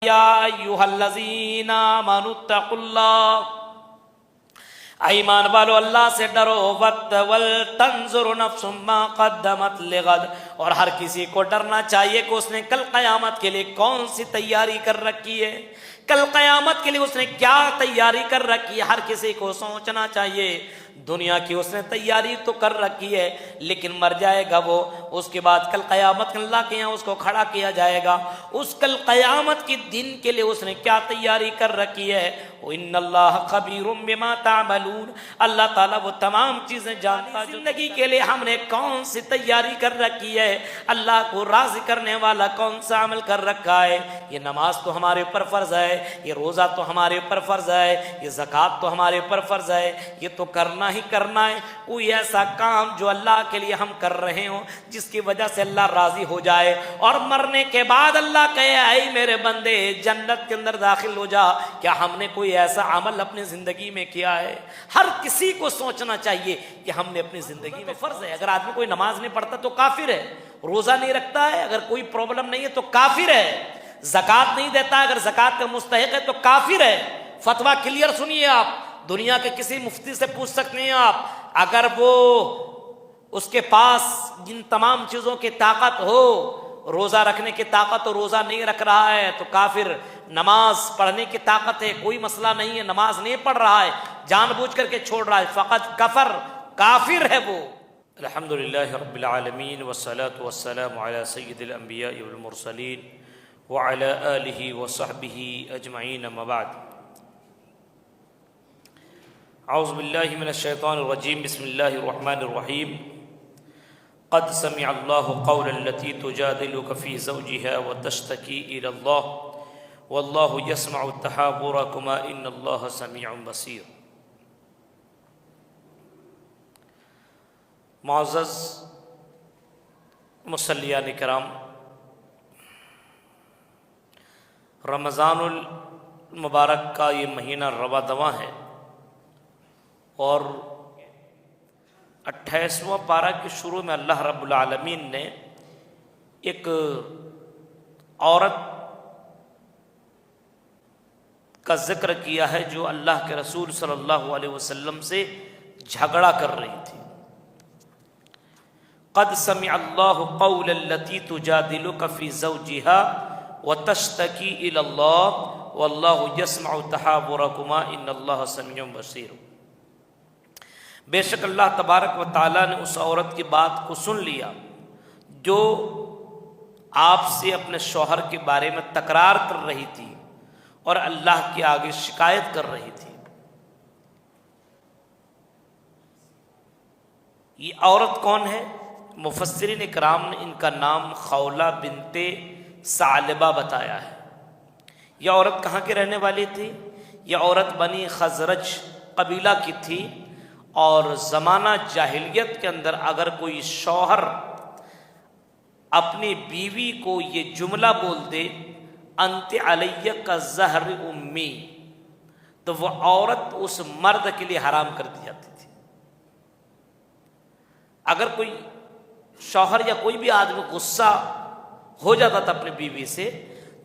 یا ایھا الذین آمنوا اتقوا اللہ، ایمان والو اللہ سے ڈرو، وَلْتَنظُرْ نَفْسٌ مَّا قَدَّمَتْ لِغَدٍ، اور ہر کسی کو ڈرنا چاہیے کہ اس نے کل قیامت کے لیے کون سی تیاری کر رکھی ہے، کل قیامت کے لیے اس نے کیا تیاری کر رکھی ہے۔ ہر کسی کو سوچنا چاہیے، دنیا کی اس نے تیاری تو کر رکھی ہے لیکن مر جائے گا وہ، اس کے بعد کل قیامت اللہ کے یہاں اس کو کھڑا کیا جائے گا، اس کل قیامت کے دن کے لیے اس نے کیا تیاری کر رکھی ہے۔ وَإِنَّ اللَّهَ خَبِيرٌ بِمَا تَعْمَلُونَ، اللہ تعالیٰ وہ تمام چیزیں جانتا ہے۔ زندگی کے لیے ہم نے کون سی تیاری کر رکھی ہے، اللہ کو راضی کرنے والا کون سا عمل کر رکھا ہے۔ یہ نماز تو ہمارے اوپر فرض ہے، یہ روزہ تو ہمارے اوپر فرض ہے، یہ زکوٰۃ تو ہمارے اوپر فرض ہے، یہ تو کرنا ہی کرنا ہے۔ کوئی ایسا کام جو اللہ کے لیے ہم کر رہے ہوں جس کی وجہ سے اللہ راضی ہو جائے اور مرنے کے بعد اللہ کہے اے میرے بندے جنت کے اندر داخل ہو جا، کیا ہم نے کوئی ایسا عمل اپنی زندگی میں کیا ہے؟ ہر کسی کو سوچنا چاہیے کہ ہم نے اپنی زندگی میں فرض ہے۔ اگر آدمی کوئی نماز نہیں پڑھتا تو کافر ہے، روزہ نہیں رکھتا ہے اگر کوئی پرابلم نہیں ہے تو کافر ہے، زکوٰۃ نہیں دیتا اگر زکوٰۃ کا مستحق ہے تو کافر ہے۔ فتویٰ کلیئر سنیے، آپ دنیا کے کسی مفتی سے پوچھ سکتے ہیں آپ، اگر وہ اس کے پاس جن تمام چیزوں کی طاقت ہو، روزہ رکھنے کی طاقت ہو، روزہ نہیں رکھ رہا ہے تو کافر، نماز پڑھنے کی طاقت ہے کوئی مسئلہ نہیں ہے، نماز نہیں پڑھ رہا ہے، جان بوجھ کر کے چھوڑ رہا ہے، فقط کفر، کافر ہے وہ۔ الحمدللہ رب العالمین والصلاة والسلام علی سید الانبیاء والمرسلین وعلی آلہ وصحبہ اجمعین، اما بعد۔ اعوذ باللہ من الشیطان الرجیم، بسم اللہ الرحمن الرحیم۔ قد سمع اللہ قول التي تجادلك في زوجها وتشتكي الى اللہ واللہ يسمع تحاوركما ان اللہ سمیع بصیر۔ معزز مصلیان کرام، رمضان المبارک کا یہ مہینہ رواں دواں ہے اور 28واں پارہ کے شروع میں اللہ رب العالمین نے ایک عورت کا ذکر کیا ہے جو اللہ کے رسول صلی اللہ علیہ وسلم سے جھگڑا کر رہی تھی۔ قد سمع اللہ قول التي تجادلك في زوجها وتشتكي الى اللہ واللہ يسمع تحاوركما ان اللہ سمیع بصیر۔ بے شک اللہ تبارک و تعالیٰ نے اس عورت کی بات کو سن لیا جو آپ سے اپنے شوہر کے بارے میں تکرار کر رہی تھی اور اللہ کے آگے شکایت کر رہی تھی۔ یہ عورت کون ہے؟ مفسرین اکرام نے ان کا نام خولہ بنت ثعلبہ بتایا ہے۔ یہ عورت کہاں کی رہنے والی تھی؟ یہ عورت بنی خزرج قبیلہ کی تھی، اور زمانہ جاہلیت کے اندر اگر کوئی شوہر اپنی بیوی کو یہ جملہ بول دے انت علیہ کا زہر امی، تو وہ عورت اس مرد کے لیے حرام کر دی جاتی تھی۔ اگر کوئی شوہر یا کوئی بھی آدمی غصہ ہو جاتا تھا اپنی بیوی سے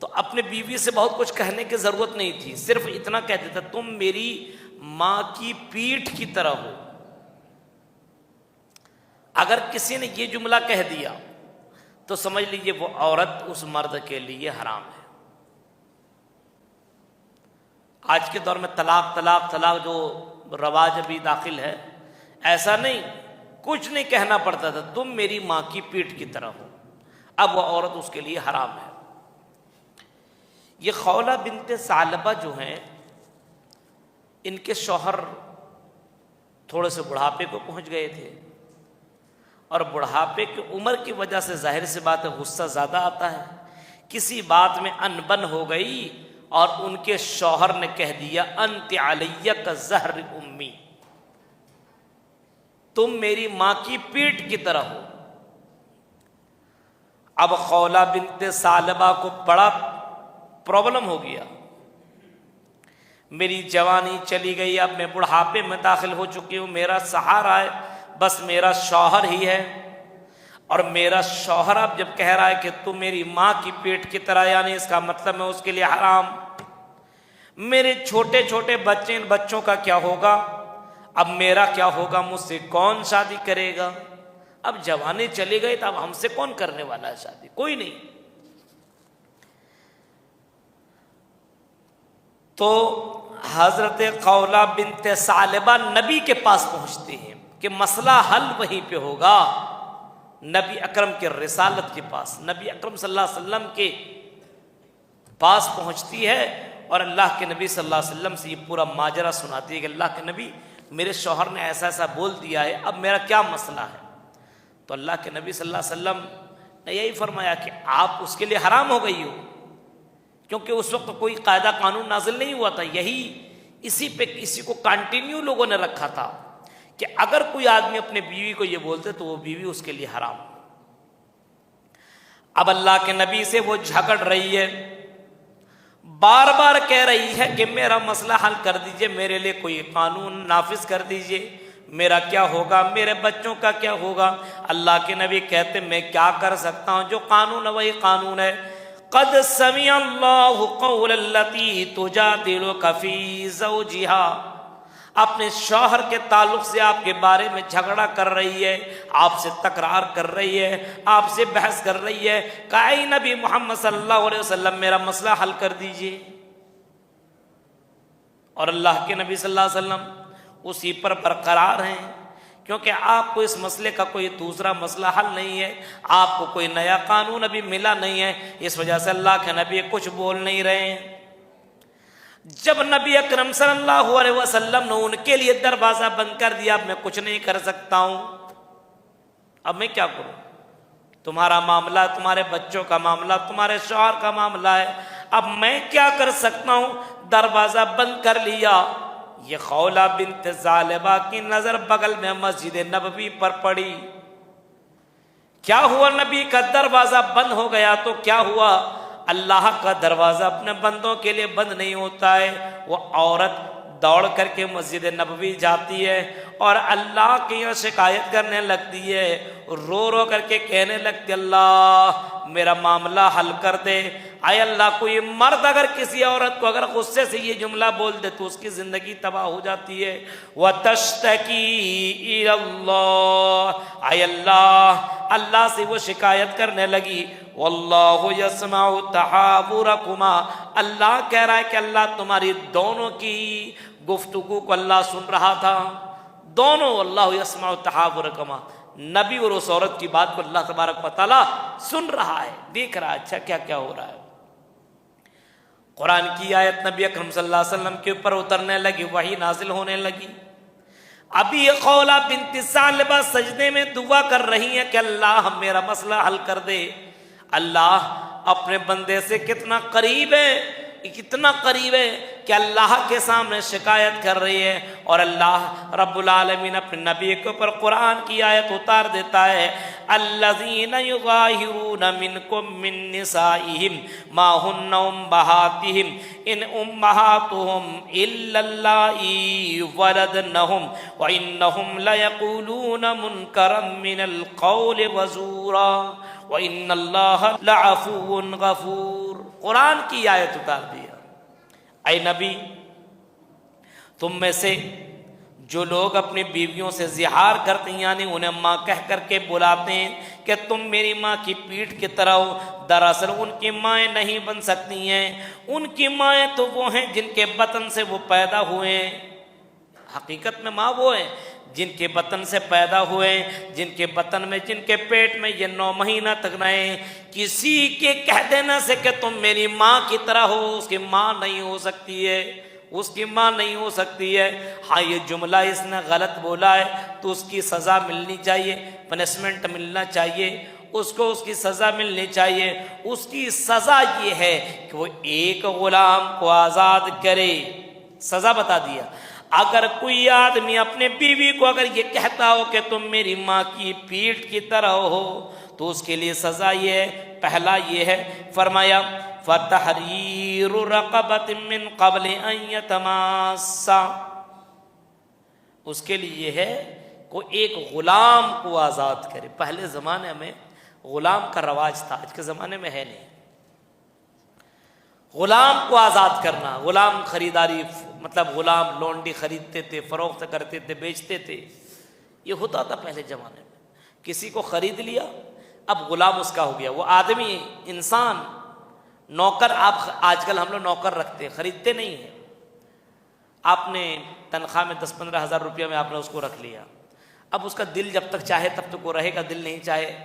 تو اپنے بیوی سے بہت کچھ کہنے کی ضرورت نہیں تھی، صرف اتنا کہہ دیتا تم میری ماں کی پیٹھ کی طرح ہو۔ اگر کسی نے یہ جملہ کہہ دیا تو سمجھ لیجئے وہ عورت اس مرد کے لیے حرام ہے۔ آج کے دور میں طلاق جو رواج ابھی داخل ہے، ایسا نہیں، کچھ نہیں کہنا پڑتا تھا، تم میری ماں کی پیٹھ کی طرح ہو، اب وہ عورت اس کے لیے حرام ہے۔ یہ خولہ بنت ثعلبہ جو ہیں، ان کے شوہر تھوڑے سے بڑھاپے کو پہنچ گئے تھے، اور بڑھاپے کی عمر کی وجہ سے ظاہر سی بات ہے غصہ زیادہ آتا ہے۔ کسی بات میں انبن ہو گئی اور ان کے شوہر نے کہہ دیا انت علیہ کا زہر امی، تم میری ماں کی پیٹھ کی طرح ہو۔ اب خولہ بنت ثعلبہ کو بڑا پرابلم ہو گیا، میری جوانی چلی گئی، اب میں بڑھاپے میں داخل ہو چکی ہوں، میرا سہارا ہے بس میرا شوہر ہی ہے۔ اور میرا شوہر اب جب کہہ رہا ہے کہ تو میری ماں کی پیٹ کی طرح، یعنی اس کا مطلب میں اس کے لیے حرام. میرے چھوٹے چھوٹے بچے، ان بچوں کا کیا ہوگا؟ اب میرا کیا ہوگا؟ مجھ سے کون شادی کرے گا؟ اب جوانی چلی گئی تو اب ہم سے کون کرنے والا ہے شادی؟ کوئی نہیں. تو حضرت خولہ بنت ثعلبہ نبی کے پاس پہنچتے ہیں کہ مسئلہ حل وہیں پہ ہوگا. نبی اکرم کے رسالت کے پاس، نبی اکرم صلی اللہ علیہ وسلم کے پاس پہنچتی ہے اور اللہ کے نبی صلی اللہ علیہ وسلم سے یہ پورا ماجرا سناتی ہے کہ اللہ کے نبی، میرے شوہر نے ایسا ایسا بول دیا ہے، اب میرا کیا مسئلہ ہے؟ تو اللہ کے نبی صلی اللہ علیہ وسلم نے یہی فرمایا کہ آپ اس کے لیے حرام ہو گئی ہو، کیونکہ اس وقت کوئی قاعدہ قانون نازل نہیں ہوا تھا. یہی اسی پہ اسی کو کنٹینیو لوگوں نے رکھا تھا کہ اگر کوئی آدمی اپنے بیوی کو یہ بولتے تو وہ بیوی اس کے لیے حرام. اب اللہ کے نبی سے وہ جھگڑ رہی ہے، بار بار کہہ رہی ہے کہ میرا مسئلہ حل کر دیجئے، میرے لیے کوئی قانون نافذ کر دیجئے، میرا کیا ہوگا، میرے بچوں کا کیا ہوگا؟ اللہ کے نبی کہتے میں کیا کر سکتا ہوں؟ جو قانون ہے وہی قانون ہے. قد سمع اللہ قول التی تجادلک فی زوجہا، اپنے شوہر کے تعلق سے آپ کے بارے میں جھگڑا کر رہی ہے، آپ سے تکرار کر رہی ہے، آپ سے بحث کر رہی ہے. کہ اے نبی محمد صلی اللہ علیہ وسلم میرا مسئلہ حل کر دیجئے. اور اللہ کے نبی صلی اللہ علیہ وسلم اسی پر برقرار ہیں، کیونکہ آپ کو اس مسئلے کا کوئی دوسرا مسئلہ حل نہیں ہے، آپ کو کوئی نیا قانون ابھی ملا نہیں ہے، اس وجہ سے اللہ کے نبی کچھ بول نہیں رہے ہیں. جب نبی اکرم صلی اللہ علیہ وسلم نے ان کے لیے دروازہ بند کر دیا، اب میں کچھ نہیں کر سکتا ہوں، اب میں کیا کروں؟ تمہارا معاملہ، تمہارے بچوں کا معاملہ، تمہارے شوہر کا معاملہ ہے، اب میں کیا کر سکتا ہوں؟ دروازہ بند کر لیا. یہ خولہ بنت ثعلبہ کی نظر بغل میں مسجد نبوی پر پڑی. کیا ہوا؟ نبی کا دروازہ بند ہو گیا تو کیا ہوا؟ اللہ کا دروازہ اپنے بندوں کے لیے بند نہیں ہوتا ہے. وہ عورت دوڑ کر کے مسجد نبوی جاتی ہے اور اللہ کی یہاں شکایت کرنے لگتی ہے، رو رو کر کے کہنے لگتی اللہ میرا معاملہ حل کر دے. اے اللہ، کوئی مرد اگر کسی عورت کو اگر غصے سے یہ جملہ بول دے تو اس کی زندگی تباہ ہو جاتی ہے. وَتَشْتَكِي إِلَى اللَّهِ، اے اللہ سے وہ شکایت کرنے لگی. وَاللَّهُ يَسْمَعُ تَحَاوُرَكُمَا، اللہ کہہ رہا ہے کہ اللہ تمہاری دونوں کی گفتگو کو اللہ سن رہا تھا. دونوں، اللہ یسمع تحاورکما، نبی اور اس عورت کی بات کو اللہ تبارک و تعالیٰ سن رہا ہے، دیکھ رہا ہے اچھا کیا کیا ہو رہا ہے. قرآن کی آیت نبی اکرم صلی اللہ علیہ وسلم کے اوپر اترنے لگی، وحی نازل ہونے لگی. ابھی یہ خولہ بنت ثعلبہ سجدے میں دعا کر رہی ہیں کہ اللہ میرا مسئلہ حل کر دے. اللہ اپنے بندے سے کتنا قریب ہے، کتنا قریب ہے کہ اللہ کے سامنے شکایت کر رہی ہے، اور اللہ رب العالمین اپنے نبی کے اوپر قرآن کی آیت اتار دیتا ہے. الذین یظاہرون منکم من نسائہم ما ہن امہاتہم ان امہاتہم الا اللائی ولدنہم وانہم لیقولون منکرا من القول وزورا وان اللہ لعفو غفور. قرآن کی آیت اتار دیا. اے نبی، تم میں سے جو لوگ اپنی بیویوں سے زہار کرتے ہیں، یعنی انہیں ماں کہہ کر کے بلاتے ہیں کہ تم میری ماں کی پیٹھ کی طرح ہو، دراصل ان کی مائیں نہیں بن سکتی ہیں. ان کی مائیں تو وہ ہیں جن کے بطن سے وہ پیدا ہوئے ہیں. حقیقت میں ماں وہ ہیں جن کے بطن سے پیدا ہوئے، جن کے بطن میں، جن کے پیٹ میں یہ 9 مہینہ تک رہے. کسی کے کہہ دینا سے کہ تم میری ماں کی طرح ہو، اس کی ماں نہیں ہو سکتی ہے، اس کی ماں نہیں ہو سکتی ہے. ہاں یہ جملہ اس نے غلط بولا ہے تو اس کی سزا ملنی چاہیے، پنشمنٹ ملنا چاہیے، اس کو اس کی سزا ملنی چاہیے. اس کی سزا یہ ہے کہ وہ ایک غلام کو آزاد کرے. سزا بتا دیا. اگر کوئی آدمی اپنے بیوی کو اگر یہ کہتا ہو کہ تم میری ماں کی پیٹھ کی طرح ہو تو اس کے لیے سزا یہ ہے. پہلا یہ ہے، فرمایا فَتَحْرِيرُ رَقَبَةٍ مِّن قَبْلِ أَن يَتَمَاسَّا، اس کے لیے یہ ہے کوئی ایک غلام کو آزاد کرے. پہلے زمانے میں غلام کا رواج تھا, آج کے زمانے میں ہے نہیں. غلام کو آزاد کرنا, غلام خریداری, مطلب غلام لونڈی خریدتے تھے, فروخت کرتے تھے, بیچتے تھے, یہ ہوتا تھا پہلے زمانے میں. کسی کو خرید لیا, اب غلام اس کا ہو گیا. وہ آدمی, انسان, نوکر. آپ آج کل ہم لوگ نوکر رکھتے ہیں, خریدتے نہیں ہیں. آپ نے تنخواہ میں 10-15 ہزار روپیہ میں آپ نے اس کو رکھ لیا. اب اس کا دل جب تک چاہے تب تک وہ رہے گا, دل نہیں چاہے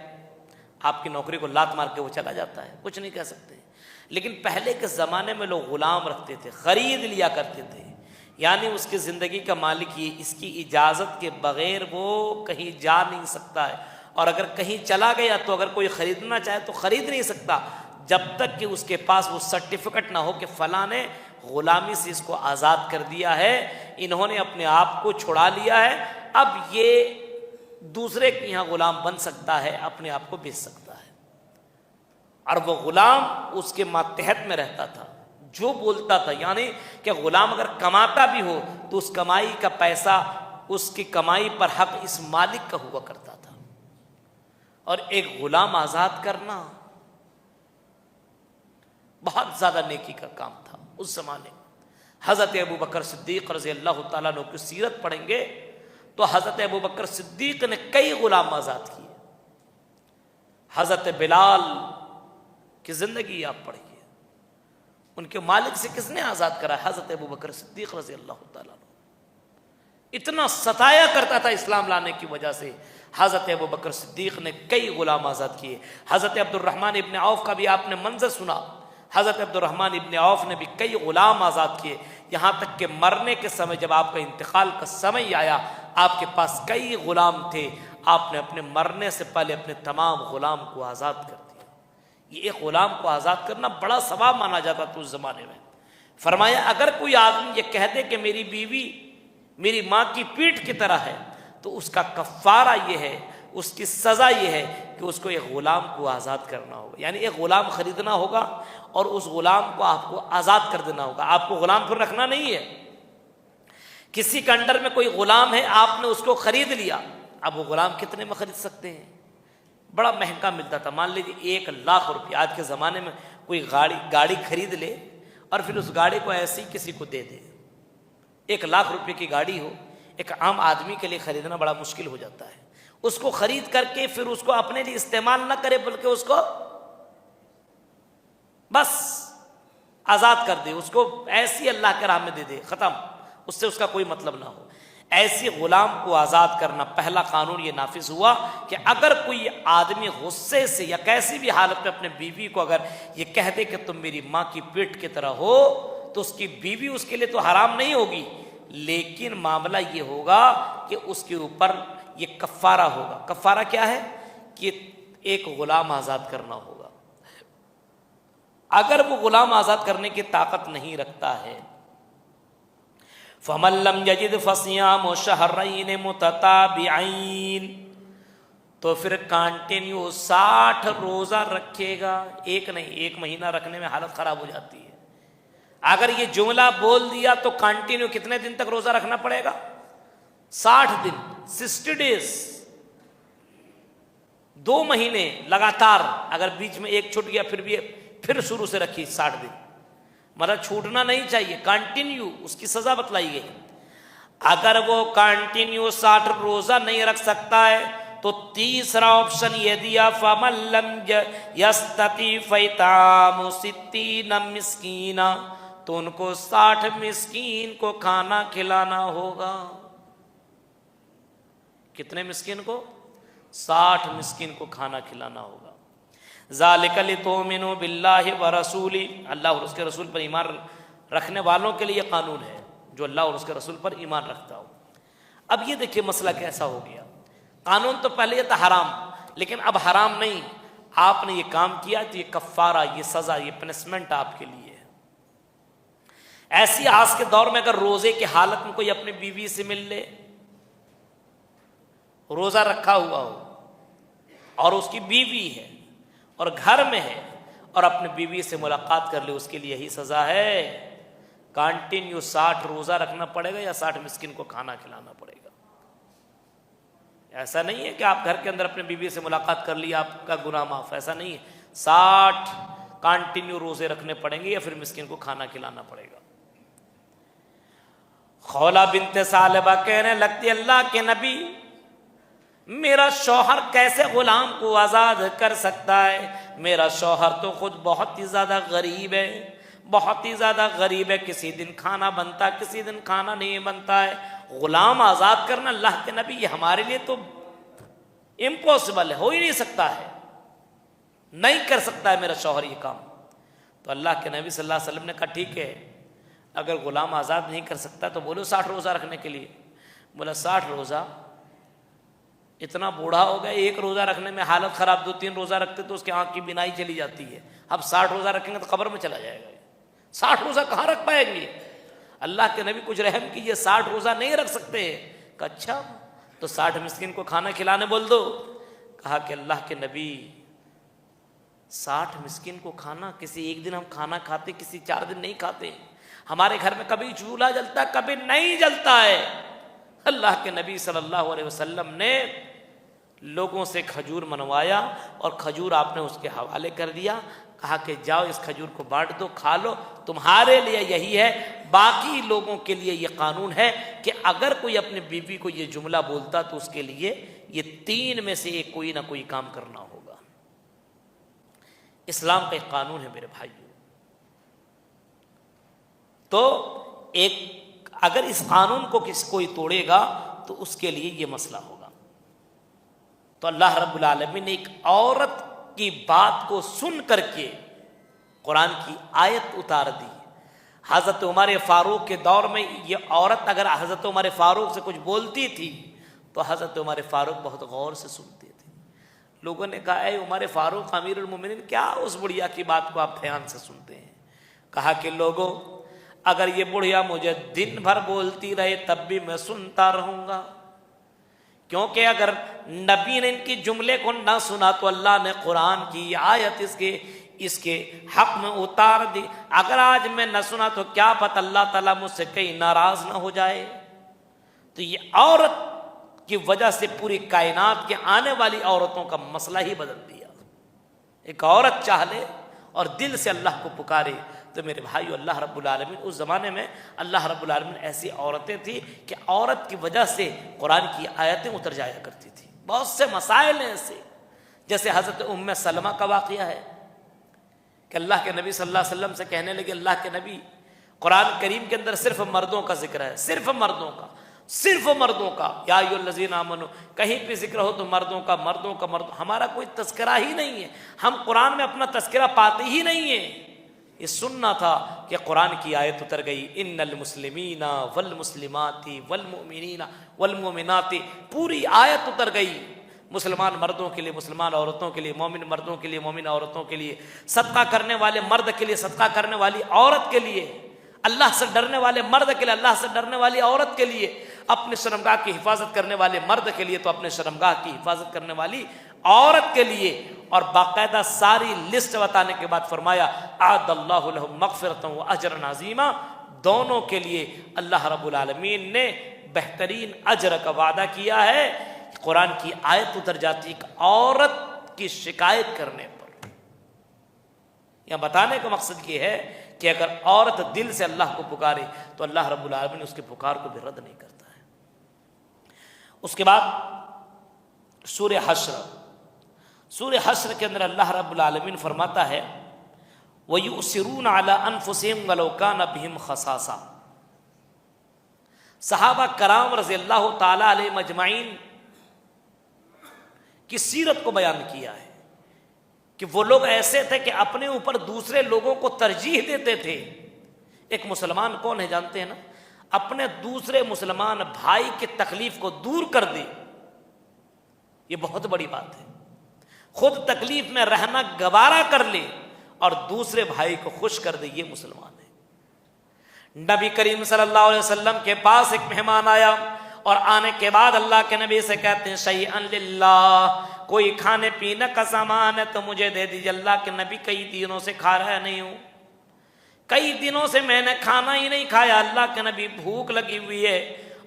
آپ کی نوکری کو لات مار کے وہ چلا جاتا ہے, کچھ نہیں کہہ سکتے. لیکن پہلے کے زمانے میں لوگ غلام رکھتے تھے, خرید لیا کرتے تھے. یعنی اس کی زندگی کا مالک یہ, اس کی اجازت کے بغیر وہ کہیں جا نہیں سکتا ہے, اور اگر کہیں چلا گیا تو اگر کوئی خریدنا چاہے تو خرید نہیں سکتا جب تک کہ اس کے پاس وہ سرٹیفکیٹ نہ ہو کہ فلاں نے غلامی سے اس کو آزاد کر دیا ہے, انہوں نے اپنے آپ کو چھڑا لیا ہے, اب یہ دوسرے کے یہاں غلام بن سکتا ہے, اپنے آپ کو بیچ سکتا ہے. اور وہ غلام اس کے ماتحت میں رہتا تھا, جو بولتا تھا. یعنی کہ غلام اگر کماتا بھی ہو تو اس کمائی کا پیسہ, اس کی کمائی پر حق اس مالک کا ہوا کرتا تھا. اور ایک غلام آزاد کرنا بہت زیادہ نیکی کا کام تھا اس زمانے میں. حضرت ابو بکر صدیق رضی اللہ تعالیٰ عنہ کی سیرت پڑھیں گے تو حضرت ابو بکر صدیق نے کئی غلام آزاد کیے. حضرت بلال کی زندگی آپ پڑھیے, ان کے مالک سے کس نے آزاد کرا؟ حضرت ابو بکر صدیق رضی اللہ تعالیٰ عنہ. اتنا ستایا کرتا تھا اسلام لانے کی وجہ سے, حضرت ابو بکر صدیق نے کئی غلام آزاد کیے. حضرت عبد الرحمن ابن عوف کا بھی آپ نے منظر سنا. حضرت عبد الرحمن ابن عوف نے بھی کئی غلام آزاد کیے, یہاں تک کہ مرنے کے سمے جب آپ کا انتقال کا سمے آیا, آپ کے پاس کئی غلام تھے, آپ نے اپنے مرنے سے پہلے اپنے تمام غلام کو آزاد کر دیا. یہ ایک غلام کو آزاد کرنا بڑا ثواب مانا جاتا تھا اس زمانے میں. فرمایا اگر کوئی آدمی یہ کہہ دے کہ میری بیوی میری ماں کی پیٹھ کی طرح ہے تو اس کا کفارہ یہ ہے, اس کی سزا یہ ہے کہ اس کو ایک غلام کو آزاد کرنا ہوگا. یعنی ایک غلام خریدنا ہوگا اور اس غلام کو آپ کو آزاد کر دینا ہوگا. آپ کو غلام پھر رکھنا نہیں ہے. کسی کے انڈر میں کوئی غلام ہے, آپ نے اس کو خرید لیا, اب وہ غلام کتنے میں خرید سکتے ہیں؟ بڑا مہنگا ملتا تھا. مان لیجیے 1,00,000 روپیہ. آج کے زمانے میں کوئی گاڑی خرید لے اور پھر اس گاڑی کو ایسے ہی کسی کو دے دے. 1,00,000 روپے کی گاڑی ہو, ایک عام آدمی کے لیے خریدنا بڑا مشکل ہو جاتا ہے. اس کو خرید کر کے پھر اس کو اپنے لیے استعمال نہ کرے بلکہ اس کو بس آزاد کر دے, اس کو ایسی اللہ کے راہ میں دے دے, ختم, اس سے اس کا کوئی مطلب نہ ہو. ایسی غلام کو آزاد کرنا, پہلا قانون یہ نافذ ہوا کہ اگر کوئی آدمی غصے سے یا کیسی بھی حالت میں اپنے بیوی کو اگر یہ کہہ دے کہ تم میری ماں کی پیٹ کی طرح ہو, تو اس کی بیوی اس کے لیے تو حرام نہیں ہوگی, لیکن معاملہ یہ ہوگا کہ اس کے اوپر یہ کفارہ ہوگا. کفارہ کیا ہے؟ کہ ایک غلام آزاد کرنا ہوگا. اگر وہ غلام آزاد کرنے کی طاقت نہیں رکھتا ہے, فَمَن لَّمْ يَجِدْ فَصِيَامُ شَهْرَيْنِ مُتَتَابِعَيْنِ, تو پھر کانٹینیو 60 روزہ رکھے گا. ایک نہیں, 1 مہینہ رکھنے میں حالت خراب ہو جاتی ہے. اگر یہ جملہ بول دیا تو کانٹینیو کتنے دن تک روزہ رکھنا پڑے گا؟ 60 دن, 60 ڈیز, 2 مہینے لگاتار. اگر بیچ میں ایک چھوٹ گیا پھر شروع سے رکھی 60 دن, مطلب چھوٹنا نہیں چاہیے, کانٹینیو. اس کی سزا بتلائی گئی. اگر وہ کانٹینیو 60 روزہ نہیں رکھ سکتا ہے تو تیسرا آپشن یہ دیا, فَمَن لَّمْ يَسْتَطِعْ فَإِطْعَامُ 60 مِسْكِينًا, تو ان کو 60 مسکین کو کھانا کھلانا ہوگا. کتنے مسکین کو؟ 60 مسکین کو کھانا کھلانا ہوگا. ذَلِكَ لِتُؤْمِنُوا بِاللَّهِ وَرَسُولِهِ, اللہ اور اس کے رسول پر ایمان رکھنے والوں کے لیے یہ قانون ہے, جو اللہ اور اس کے رسول پر ایمان رکھتا ہو. اب یہ دیکھیے مسئلہ کیسا ہو گیا. قانون تو پہلے یہ تھا حرام, لیکن اب حرام نہیں, آپ نے یہ کام کیا تو یہ کفارہ, یہ سزا, یہ پنشمنٹ آپ کے لیے ہے. ایسی آج کے دور میں اگر روزے کی حالت میں کوئی اپنی بیوی سے مل لے, روزہ رکھا ہوا ہو اور اس کی بیوی ہے اور گھر میں ہے, اور اپنے بیوی سے ملاقات کر لے, اس کے لیے یہی سزا ہے. کانٹینیو 60 روزہ رکھنا پڑے گا یا 60 مسکین کو کھانا کھلانا پڑے گا. ایسا نہیں ہے کہ آپ گھر کے اندر اپنے بیوی سے ملاقات کر لی آپ کا گناہ معاف، ایسا نہیں ہے. 60 کانٹینیو روزے رکھنے پڑیں گے یا پھر مسکین کو کھانا کھلانا پڑے گا. خولا بنت ثعلبہ کہنے لگتی اللہ کے نبی میرا شوہر کیسے غلام کو آزاد کر سکتا ہے؟ میرا شوہر تو خود بہت ہی زیادہ غریب ہے، بہت ہی زیادہ غریب ہے، کسی دن کھانا بنتا کسی دن کھانا نہیں بنتا ہے. غلام آزاد کرنا اللہ کے نبی یہ ہمارے لیے تو امپاسبل ہے، ہو ہی نہیں سکتا ہے، نہیں کر سکتا ہے میرا شوہر یہ کام. تو اللہ کے نبی صلی اللہ علیہ وسلم نے کہا ٹھیک ہے، اگر غلام آزاد نہیں کر سکتا تو بولو 60 روزہ رکھنے کے لیے. بولا 60 روزہ؟ اتنا بوڑھا ہو گیا، ایک روزہ رکھنے میں حالت خراب، 2-3 روزہ رکھتے تو اس کی آنکھ کی بینائی چلی جاتی ہے، اب 60 روزہ رکھیں گے تو قبر میں چلا جائے گا. 60 روزہ کہاں رکھ پائیں گے؟ اللہ کے نبی کچھ رحم کیجیے، 60 روزہ نہیں رکھ سکتے. کہا اچھا تو 60 مسکین کو کھانا کھلانے بول دو. کہا کہ اللہ کے نبی 60 مسکین کو کھانا، کسی ایک دن ہم کھانا کھاتے کسی 4 دن نہیں کھاتے. ہمارے گھر میں کبھی چولہا جلتا ہے کبھی نہیں جلتا ہے. اللہ کے نبی صلی اللہ علیہ وسلم نے لوگوں سے کھجور منوایا اور کھجور آپ نے اس کے حوالے کر دیا. کہا کہ جاؤ اس کھجور کو بانٹ دو، کھا لو، تمہارے لیے یہی ہے. باقی لوگوں کے لیے یہ قانون ہے کہ اگر کوئی اپنی بیوی کو یہ جملہ بولتا تو اس کے لیے یہ 3 میں سے ایک کوئی نہ کوئی کام کرنا ہوگا. اسلام کا ایک قانون ہے میرے بھائیو. تو ایک اگر اس قانون کو کوئی توڑے گا تو اس کے لیے یہ مسئلہ ہوگا. تو اللہ رب العالمین نے ایک عورت کی بات کو سن کر کے قرآن کی آیت اتار دی. حضرت عمر فاروق کے دور میں یہ عورت اگر حضرت عمر فاروق سے کچھ بولتی تھی تو حضرت عمر فاروق بہت غور سے سنتے تھے. لوگوں نے کہا اے عمر فاروق امیر المومنین کیا اس بڑھیا کی بات کو آپ دھیان سے سنتے ہیں؟ کہا کہ لوگوں اگر یہ بڑھیا مجھے دن بھر بولتی رہے تب بھی میں سنتا رہوں گا، کیونکہ اگر نبی نے ان کی جملے کو نہ سنا تو اللہ نے قرآن کی آیت اس کے حق میں اتار دی. اگر آج میں نہ سنا تو کیا پتہ اللہ تعالیٰ مجھ سے کہیں ناراض نہ ہو جائے. تو یہ عورت کی وجہ سے پوری کائنات کے آنے والی عورتوں کا مسئلہ ہی بدل دیا. ایک عورت چاہ لے اور دل سے اللہ کو پکارے تو میرے بھائیو اللہ رب العالمین اس زمانے میں اللہ رب العالمین ایسی عورتیں تھیں کہ عورت کی وجہ سے قرآن کی آیتیں اتر جایا کرتی تھی. بہت سے مسائل ہیں ایسے، جیسے حضرت ام سلمہ کا واقعہ ہے کہ اللہ کے نبی صلی اللہ علیہ وسلم سے کہنے لگے اللہ کے نبی قرآن کریم کے اندر صرف مردوں کا ذکر ہے، صرف مردوں کا، صرف مردوں کا. یا ایھا الذین آمنوا کہیں پہ ذکر ہو تو مردوں کا مردوں کا مردوں. ہمارا کوئی تذکرہ ہی نہیں ہے، ہم قرآن میں اپنا تذکرہ پاتے ہی نہیں ہیں. یہ سننا تھا کہ قرآن کی آیت اتر گئی ان المسلمین والمسلمات والمؤمنین والمؤمنات، پوری آیت اتر گئی. مسلمان مردوں کے لیے، مسلمان عورتوں کے لیے، مومن مردوں کے لیے، مومن عورتوں کے لیے، صدقہ کرنے والے مرد کے لیے، صدقہ کرنے والی عورت کے لیے، اللہ سے ڈرنے والے مرد کے لیے، اللہ سے ڈرنے والی عورت کے لیے، اپنے شرمگاہ کی حفاظت کرنے والے مرد کے لیے تو اپنے شرمگاہ کی حفاظت کرنے والی عورت کے لیے. اور باقاعدہ ساری لسٹ بتانے کے بعد فرمایا اعد اللہ لہم مغفرۃ و اجرا عظیما. دونوں کے لیے اللہ رب العالمین نے بہترین اجر کا وعدہ کیا ہے. قرآن کی آیت اتر جاتی ایک عورت کی شکایت کرنے پر. یہاں بتانے کا مقصد یہ ہے کہ اگر عورت دل سے اللہ کو پکارے تو اللہ رب العالمین اس کے پکار کو بھی رد نہیں کرتا ہے. اس کے بعد سورہ حشر، سورہ حشر کے اندر اللہ رب العالمین فرماتا ہے وَيُؤْثِرُونَ عَلَىٰ أَنفُسِهِمْ وَلَوْ كَانَ بِهِمْ خَصَاصَةٌ. صحابہ کرام رضی اللہ تعالی علیہ مجمعین کی سیرت کو بیان کیا ہے کہ وہ لوگ ایسے تھے کہ اپنے اوپر دوسرے لوگوں کو ترجیح دیتے تھے. ایک مسلمان کون ہے جانتے ہیں نا؟ اپنے دوسرے مسلمان بھائی کی تکلیف کو دور کر دے، یہ بہت بڑی بات ہے. خود تکلیف میں رہنا گوارا کر لے اور دوسرے بھائی کو خوش کر دے، یہ مسلمان ہے. نبی کریم صلی اللہ علیہ وسلم کے پاس ایک مہمان آیا اور آنے کے بعد اللہ کے نبی سے کہتے ہیں شیئن للہ، کوئی کھانے پینے کا سامان ہے تو مجھے دے دیجیے. اللہ کے نبی کئی دنوں سے کھا رہا نہیں ہوں، کئی دنوں سے میں نے کھانا ہی نہیں کھایا. اللہ کے نبی بھوک لگی ہوئی ہے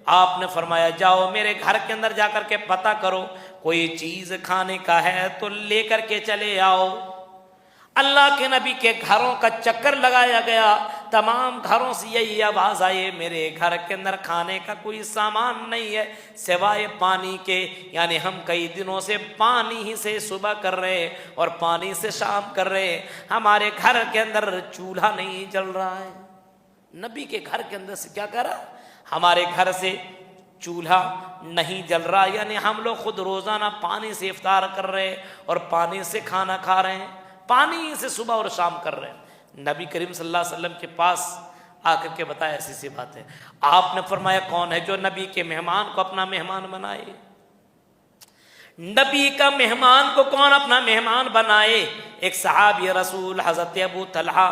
آپ نے فرمایا جاؤ میرے گھر کے اندر جا کر کے پتہ کرو کوئی چیز کھانے کا ہے تو لے کر کے چلے آؤ۔ اللہ کے نبی کے گھروں کا چکر لگایا گیا، تمام گھروں سے یہی آواز آئی میرے گھر کے اندر کھانے کا کوئی سامان نہیں ہے سوائے پانی کے، یعنی ہم کئی دنوں سے پانی ہی سے صبح کر رہے اور پانی سے شام کر رہے، ہمارے گھر کے اندر چولہا نہیں جل رہا ہے۔ نبی کے گھر کے اندر سے کیا کہہ رہا؟ ہمارے گھر سے چولہا نہیں جل رہا، یعنی ہم لوگ خود روزانہ پانی سے افطار کر رہے اور پانی سے کھانا کھا رہے ہیں، پانی سے صبح اور شام کر رہے ہیں۔ نبی کریم صلی اللہ علیہ وسلم کے پاس آ کر کے بتایا ایسی سی بات ہے۔ آپ نے فرمایا کون ہے جو نبی کے مہمان کو اپنا مہمان بنائے؟ نبی کا مہمان کو کون اپنا مہمان بنائے؟ ایک صحابی رسول حضرت ابو طلحہ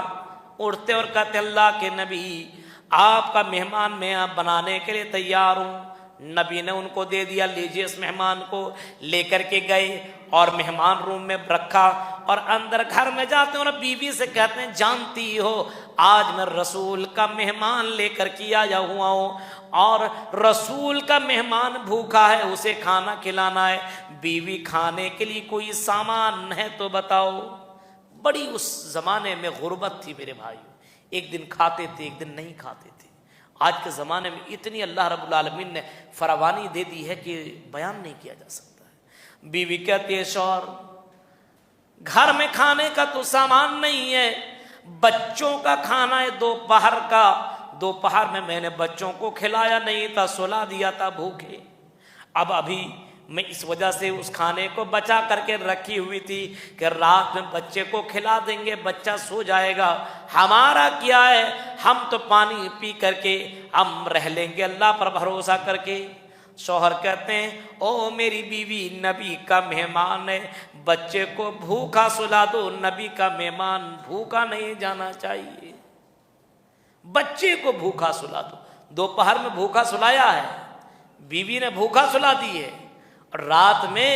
اٹھتے اور کہتے اللہ کے نبی آپ کا مہمان میں بنانے کے لیے تیار ہوں۔ نبی نے ان کو دے دیا، لیجیے اس مہمان کو، لے کر کے گئے اور مہمان روم میں رکھا، اور اندر گھر میں جاتے ہیں اور بیوی سے کہتے ہیں جانتی ہو آج میں رسول کا مہمان لے کر کے آیا ہوا ہوں اور رسول کا مہمان بھوکا ہے، اسے کھانا کھلانا ہے، بیوی کھانے کے لیے کوئی سامان ہے تو بتاؤ۔ بڑی اس زمانے میں غربت تھی میرے بھائی، ایک دن کھاتے تھے ایک دن نہیں کھاتے تھے۔ آج کے زمانے میں اتنی اللہ رب العالمین نے فراوانی دے دی ہے کہ بیان نہیں کیا جا سکتا ہے۔ بیوی کہتی ہے شوہر گھر میں کھانے کا تو سامان نہیں ہے، بچوں کا کھانا ہے دوپہر کا، دوپہر میں نے بچوں کو کھلایا نہیں تھا، سلا دیا تھا بھوکے، اب ابھی میں اس وجہ سے اس کھانے کو بچا کر کے رکھی ہوئی تھی کہ رات میں بچے کو کھلا دیں گے، بچہ سو جائے گا، ہمارا کیا ہے ہم تو پانی پی کر کے ہم رہ لیں گے اللہ پر بھروسہ کر کے۔ شوہر کہتے ہیں او میری بیوی نبی کا مہمان ہے، بچے کو بھوکا سلا دو، نبی کا مہمان بھوکا نہیں جانا چاہیے، بچے کو بھوکا سلا دو۔ دوپہر میں بھوکا سلایا ہے، بیوی نے بھوکا سلا دی ہے، اور رات میں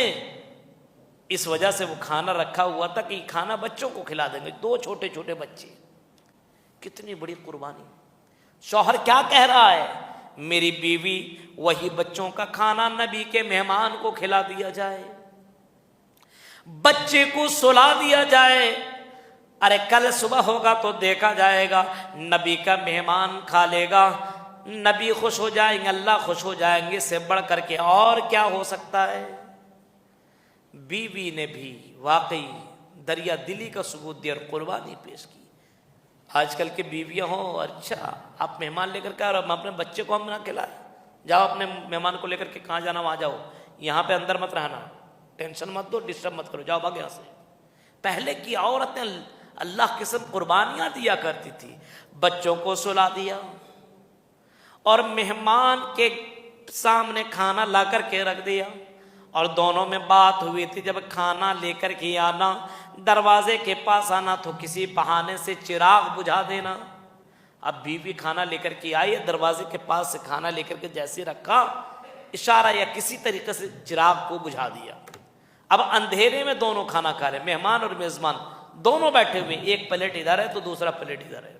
اس وجہ سے وہ کھانا رکھا ہوا تھا کہ کھانا بچوں کو کھلا دیں گے، دو چھوٹے چھوٹے بچے، کتنی بڑی قربانی۔ شوہر کیا کہہ رہا ہے؟ میری بیوی وہی بچوں کا کھانا نبی کے مہمان کو کھلا دیا جائے، بچے کو سلا دیا جائے، ارے کل صبح ہوگا تو دیکھا جائے گا، نبی کا مہمان کھا لے گا، نبی خوش ہو جائیں گے، اللہ خوش ہو جائیں گے، اس سے بڑھ کر کے اور کیا ہو سکتا ہے؟ بیوی نے بھی واقعی دریا دلی کا ثبوت دیا اور قربانی پیش کی۔ آج کل کے بیویاں ہوں اچھا آپ مہمان لے کر کے اور اپنے بچے کو ہم نہ کھلائیں، جاؤ اپنے مہمان کو لے کر کے کہاں جانا وہاں جاؤ، یہاں پہ اندر مت رہنا، ٹینشن مت دو، ڈسٹرب مت کرو، جاؤ بھاگ یہاں سے۔ پہلے کی عورتیں اللہ قسم قربانیاں دیا کرتی تھی، بچوں کو سلا دیا اور مہمان کے سامنے کھانا لا کر کے رکھ دیا، اور دونوں میں بات ہوئی تھی جب کھانا لے کر کے آنا، دروازے کے پاس آنا تو کسی بہانے سے چراغ بجھا دینا۔ اب بیوی کھانا لے کر کے آئی، دروازے کے پاس سے کھانا لے کر کے جیسے رکھا، اشارہ یا کسی طریقے سے چراغ کو بجھا دیا۔ اب اندھیرے میں دونوں کھانا کھا رہے، مہمان اور میزبان دونوں بیٹھے ہوئے، ایک پلیٹ ادھر ہے تو دوسرا پلیٹ ادھر ہے،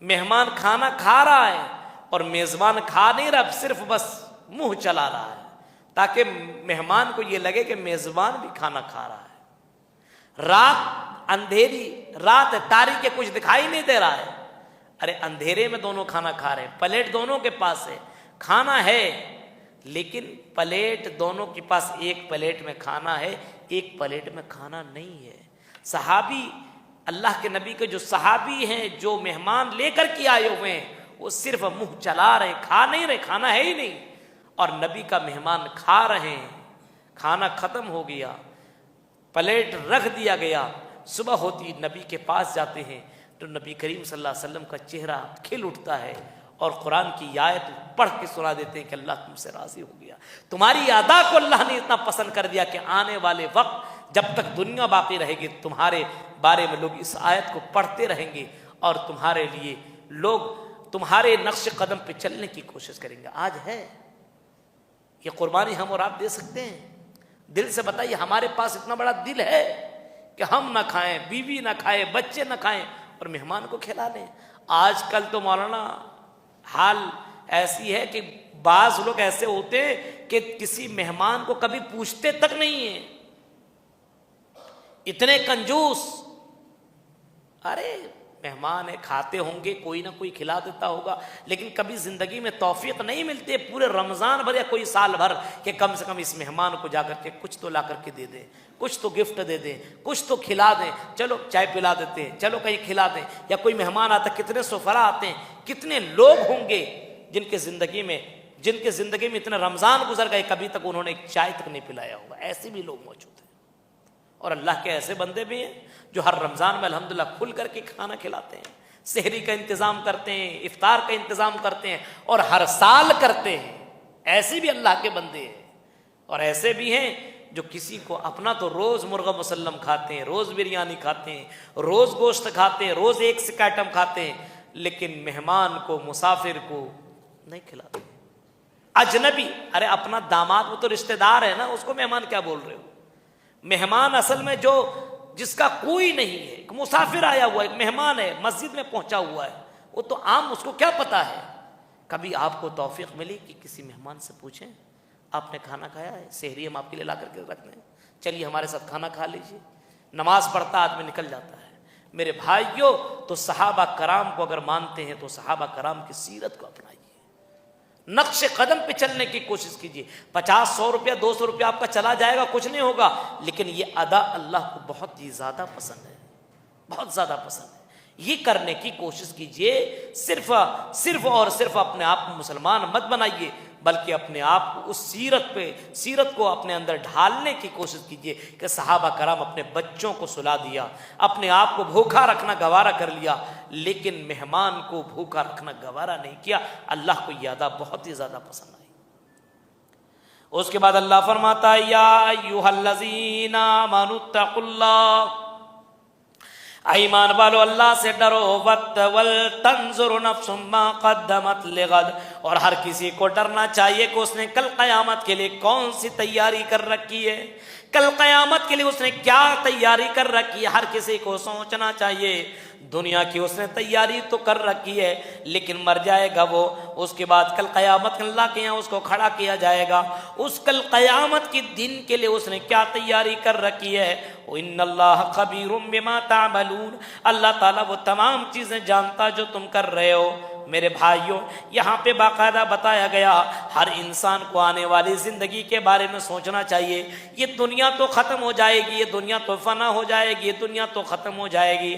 مہمان کھانا کھا رہا ہے اور میزبان کھا نہیں رہا، صرف بس منہ چلا رہا ہے تاکہ مہمان کو یہ لگے کہ میزبان بھی کھانا کھا رہا ہے۔ رات اندھیری رات ہے، تاریخ کچھ دکھائی نہیں دے رہا ہے، ارے اندھیرے میں دونوں کھانا کھا رہے ہیں، پلیٹ دونوں کے پاس ہے، کھانا ہے لیکن پلیٹ دونوں کے پاس، ایک پلیٹ میں کھانا ہے ایک پلیٹ میں کھانا نہیں ہے۔ صحابی اللہ کے نبی کے جو صحابی ہیں جو مہمان لے کر کے آئے ہوئے ہیں، وہ صرف منہ چلا رہے، کھا نہیں رہے، کھانا ہے ہی نہیں، اور نبی کا مہمان کھا رہے ہیں، کھانا ختم ہو گیا، پلیٹ رکھ دیا گیا، صبح ہوتی نبی کے پاس جاتے ہیں تو نبی کریم صلی اللہ علیہ وسلم کا چہرہ کھل اٹھتا ہے اور قرآن کی آیت پڑھ کے سنا دیتے ہیں کہ اللہ تم سے راضی ہو گیا، تمہاری ادا کو اللہ نے اتنا پسند کر دیا کہ آنے والے وقت جب تک دنیا باقی رہے گی تمہارے بارے میں لوگ اس آیت کو پڑھتے رہیں گے اور تمہارے لیے لوگ تمہارے نقش قدم پہ چلنے کی کوشش کریں گے۔ آج ہے یہ قربانی ہم اور آپ دے سکتے ہیں؟ دل سے بتائیے، ہمارے پاس اتنا بڑا دل ہے کہ ہم نہ کھائیں، بیوی نہ کھائے، بچے نہ کھائیں اور مہمان کو کھلا لیں؟ آج کل تو مولانا حال ایسی ہے کہ بعض لوگ ایسے ہوتے ہیں کہ کسی مہمان کو کبھی پوچھتے تک نہیں ہیں، اتنے کنجوس. ارے مہمان ہے، کھاتے ہوں گے، کوئی نہ کوئی کھلا دیتا ہوگا، لیکن کبھی زندگی میں توفیق نہیں ملتی ہے پورے رمضان بھر یا کوئی سال بھر کہ کم سے کم اس مہمان کو جا کر کے کچھ تو لا کر کے دے دیں، کچھ تو گفٹ دے دیں، کچھ تو کھلا دیں، چلو چائے پلا دیتے ہیں، چلو کہیں کھلا دیں. یا کوئی مہمان آتا، کتنے سفراء آتے ہیں، کتنے لوگ ہوں گے جن کے زندگی میں اتنے رمضان گزر گئے، کبھی تک انہوں نے ایک چائے تک نہیں پلایا ہوگا. ایسے بھی لوگ موجود ہیں. اور اللہ کے ایسے بندے بھی ہیں جو ہر رمضان میں الحمدللہ کھل کر کے کھانا کھلاتے ہیں، سحری کا انتظام کرتے ہیں، افطار کا انتظام کرتے ہیں، اور ہر سال کرتے ہیں. ایسے بھی اللہ کے بندے ہیں. اور ایسے بھی ہیں جو کسی کو اپنا تو روز مرغہ مسلم کھاتے ہیں، روز بریانی کھاتے ہیں، روز گوشت کھاتے ہیں، روز ایک سے آئٹم کھاتے ہیں، لیکن مہمان کو، مسافر کو نہیں کھلاتے. اجنبی، ارے اپنا داماد وہ تو رشتہ دار ہے نا، اس کو مہمان کیا بول رہے ہو؟ مہمان اصل میں جس کا کوئی نہیں ہے، ایک مسافر آیا ہوا ہے، ایک مہمان ہے، مسجد میں پہنچا ہوا ہے، وہ تو عام، اس کو کیا پتا ہے. کبھی آپ کو توفیق ملی کہ کسی مہمان سے پوچھیں آپ نے کھانا کھایا ہے؟ سحری ہم آپ کے لیے لا کر کے رکھ دیں، چلیے ہمارے ساتھ کھانا کھا لیجیے. نماز پڑھتا آدمی نکل جاتا ہے. میرے بھائیوں، تو صحابہ کرام کو اگر مانتے ہیں تو صحابہ کرام کی سیرت کو اپنائیے، نقش قدم پہ چلنے کی کوشش کیجیے. 50-100 روپیہ 200 روپیہ آپ کا چلا جائے گا، کچھ نہیں ہوگا، لیکن یہ ادا اللہ کو بہت ہی زیادہ پسند ہے، بہت زیادہ پسند ہے. یہ کرنے کی کوشش کیجیے. صرف اور صرف اپنے آپ کو مسلمان مت بنائیے، بلکہ اپنے آپ کو اس سیرت کو اپنے اندر ڈھالنے کی کوشش کیجیے کہ صحابہ کرام اپنے بچوں کو سلا دیا، اپنے آپ کو بھوکا رکھنا گوارا کر لیا، لیکن مہمان کو بھوکا رکھنا گوارا نہیں کیا. اللہ کو یہ ادا بہت ہی زیادہ پسند آئی. اس کے بعد اللہ فرماتا ہے یا ایھا الذین آمنوا اتقوا اللہ، ایمان والو اللہ سے ڈرو. وَلْتَنْظُرْ نَفْسٌ مَّا قَدَّمَتْ لِغَدٍ، اور ہر کسی کو ڈرنا چاہیے کہ اس نے کل قیامت کے لیے کون سی تیاری کر رکھی ہے، کل قیامت کے لیے اس نے کیا تیاری کر رکھی ہے. ہر کسی کو سوچنا چاہیے. دنیا کی اس نے تیاری تو کر رکھی ہے، لیکن مر جائے گا وہ، اس کے بعد کل قیامت اللہ کے یہاں اس کو کھڑا کیا جائے گا. اس کل قیامت کے دن کے لیے اس نے کیا تیاری کر رکھی ہے. وَإِنَّ اللَّهَ خَبِيرٌ بِمَا تَعْمَلُونَ، اللہ تعالیٰ وہ تمام چیزیں جانتا جو تم کر رہے ہو. میرے بھائیوں، یہاں پہ باقاعدہ بتایا گیا ہر انسان کو آنے والی زندگی کے بارے میں سوچنا چاہیے. یہ دنیا تو ختم ہو جائے گی، یہ دنیا تو فنا ہو جائے گی، یہ دنیا تو ختم ہو جائے گی.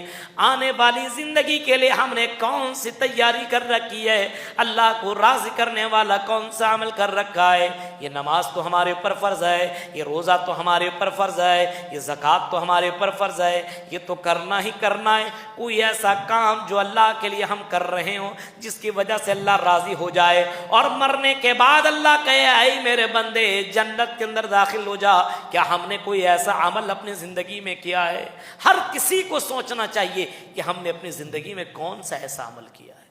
آنے والی زندگی کے لیے ہم نے کون سی تیاری کر رکھی ہے، اللہ کو راضی کرنے والا کون سا عمل کر رکھا ہے. یہ نماز تو ہمارے اوپر فرض ہے، یہ روزہ تو ہمارے اوپر فرض ہے، یہ زکوٰۃ تو ہمارے اوپر فرض ہے. یہ تو کرنا ہی کرنا ہے. کوئی ایسا کام جو اللہ کے لیے ہم کر رہے ہوں جس کی وجہ سے اللہ راضی ہو جائے، اور مرنے کے بعد اللہ کہے اے میرے بندے جنت کے اندر داخل ہو جا. کیا ہم نے کوئی ایسا عمل اپنی زندگی میں کیا ہے؟ ہر کسی کو سوچنا چاہیے کہ ہم نے اپنی زندگی میں کون سا ایسا عمل کیا ہے.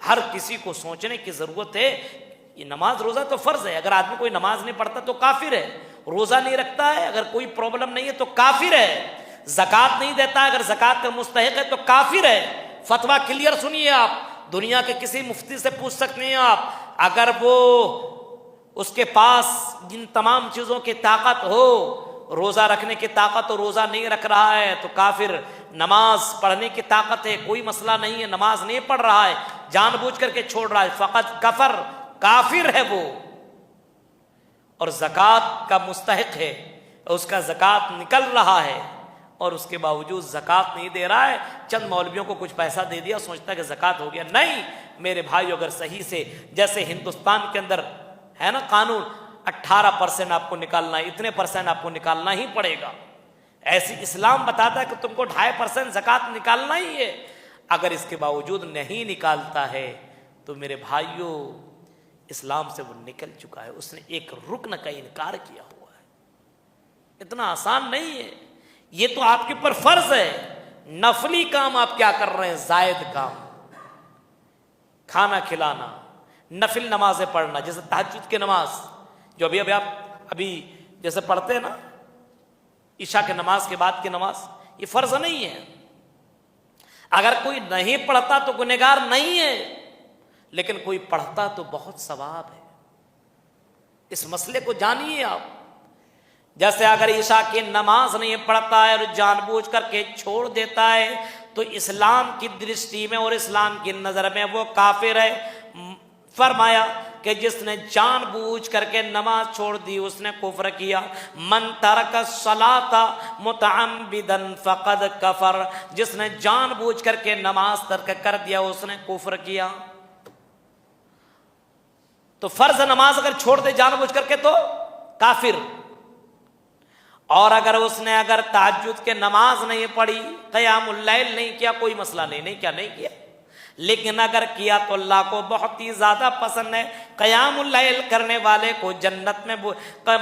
ہر کسی کو سوچنے کی ضرورت ہے. یہ نماز روزہ تو فرض ہے. اگر آدمی کوئی نماز نہیں پڑھتا تو کافر ہے. روزہ نہیں رکھتا ہے، اگر کوئی پرابلم نہیں ہے تو کافر ہے. زکوٰۃ نہیں دیتا، اگر زکوٰۃ کا مستحق ہے تو کافر ہے. فتویٰ کلیئر سنیے آپ، دنیا کے کسی مفتی سے پوچھ سکتے ہیں آپ. اگر وہ اس کے پاس جن تمام چیزوں کی طاقت ہو، روزہ رکھنے کی طاقت ہو، روزہ نہیں رکھ رہا ہے تو کافر. نماز پڑھنے کی طاقت ہے، کوئی مسئلہ نہیں ہے، نماز نہیں پڑھ رہا ہے، جان بوجھ کر کے چھوڑ رہا ہے، فقط کفر، کافر ہے وہ. اور زکوٰۃ کا مستحق ہے، اس کا زکوٰۃ نکل رہا ہے اور اس کے باوجود زکوٰۃ نہیں دے رہا ہے. چند مولویوں کو کچھ پیسہ دے دیا، سوچتا ہے کہ زکوٰۃ ہو گیا. نہیں میرے بھائیو، اگر صحیح سے جیسے ہندوستان کے اندر ہے نا قانون، 18% آپ کو نکالنا ہے، اتنے % آپ کو نکالنا ہی پڑے گا. ایسی اسلام بتاتا ہے کہ تم کو 2.5% زکوٰۃ نکالنا ہی ہے. اگر اس کے باوجود نہیں نکالتا ہے تو میرے بھائیو اسلام سے وہ نکل چکا ہے، اس نے ایک رکن کا انکار کیا ہوا ہے. اتنا آسان نہیں ہے. یہ تو آپ کے اوپر فرض ہے. نفلی کام آپ کیا کر رہے ہیں؟ زائد کام، کھانا کھلانا، نفل نمازیں پڑھنا، جیسے تہجد کی نماز جو ابھی آپ جیسے پڑھتے ہیں نا، عشاء کے نماز کے بعد کی نماز، یہ فرض نہیں ہے. اگر کوئی نہیں پڑھتا تو گنہگار نہیں ہے، لیکن کوئی پڑھتا تو بہت ثواب ہے. اس مسئلے کو جانیے آپ. جیسے اگر عشاء کی نماز نہیں پڑھتا ہے اور جان بوجھ کر کے چھوڑ دیتا ہے تو اسلام کی درشٹی میں اور اسلام کی نظر میں وہ کافر ہے. فرمایا کہ جس نے جان بوجھ کر کے نماز چھوڑ دی اس نے کفر کیا. من ترک الصلاۃ متعمدا فقد کفر. جس نے جان بوجھ کر کے نماز ترک کر دیا اس نے کفر کیا. تو فرض نماز اگر چھوڑ دے جان بوجھ کر کے تو کافر. اور اگر اس نے تہجد کے نماز نہیں پڑھی, قیام اللیل نہیں کیا, کوئی مسئلہ نہیں کیا نہیں کیا, لیکن اگر کیا تو اللہ کو بہت ہی زیادہ پسند ہے. قیام اللیل کرنے والے کو جنت میں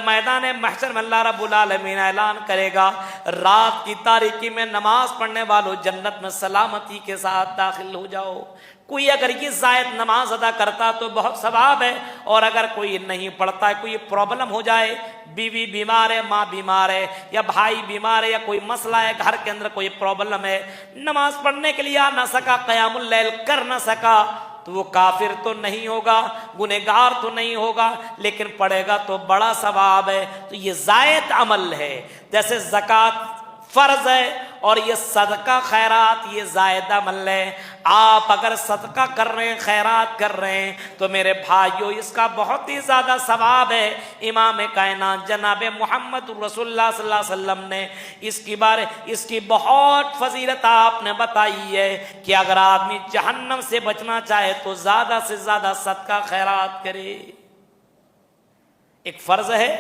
میدان محشر میں اللہ رب العالمین اعلان کرے گا, رات کی تاریکی میں نماز پڑھنے والوں جنت میں سلامتی کے ساتھ داخل ہو جاؤ. کوئی اگر یہ زائد نماز ادا کرتا تو بہت ثواب ہے, اور اگر کوئی نہیں پڑھتا ہے, کوئی پرابلم ہو جائے, بیوی بیمار ہے, ماں بیمار ہے, یا بھائی بیمار ہے, یا کوئی مسئلہ ہے گھر کے اندر, کوئی پرابلم ہے, نماز پڑھنے کے لیے آ نہ سکا, قیام اللیل کر نہ سکا, تو وہ کافر تو نہیں ہوگا, گنہگار تو نہیں ہوگا, لیکن پڑھے گا تو بڑا ثواب ہے. تو یہ زائد عمل ہے. جیسے زکوٰۃ فرض ہے اور یہ صدقہ خیرات یہ زائد عمل ہے. آپ اگر صدقہ کر رہے ہیں, خیرات کر رہے ہیں, تو میرے بھائیوں اس کا بہت ہی زیادہ ثواب ہے. امام کائنات جناب محمد رسول اللہ صلی اللہ علیہ وسلم نے اس کی بہت فضیلت آپ نے بتائی ہے کہ اگر آدمی جہنم سے بچنا چاہے تو زیادہ سے زیادہ صدقہ خیرات کرے. ایک فرض ہے,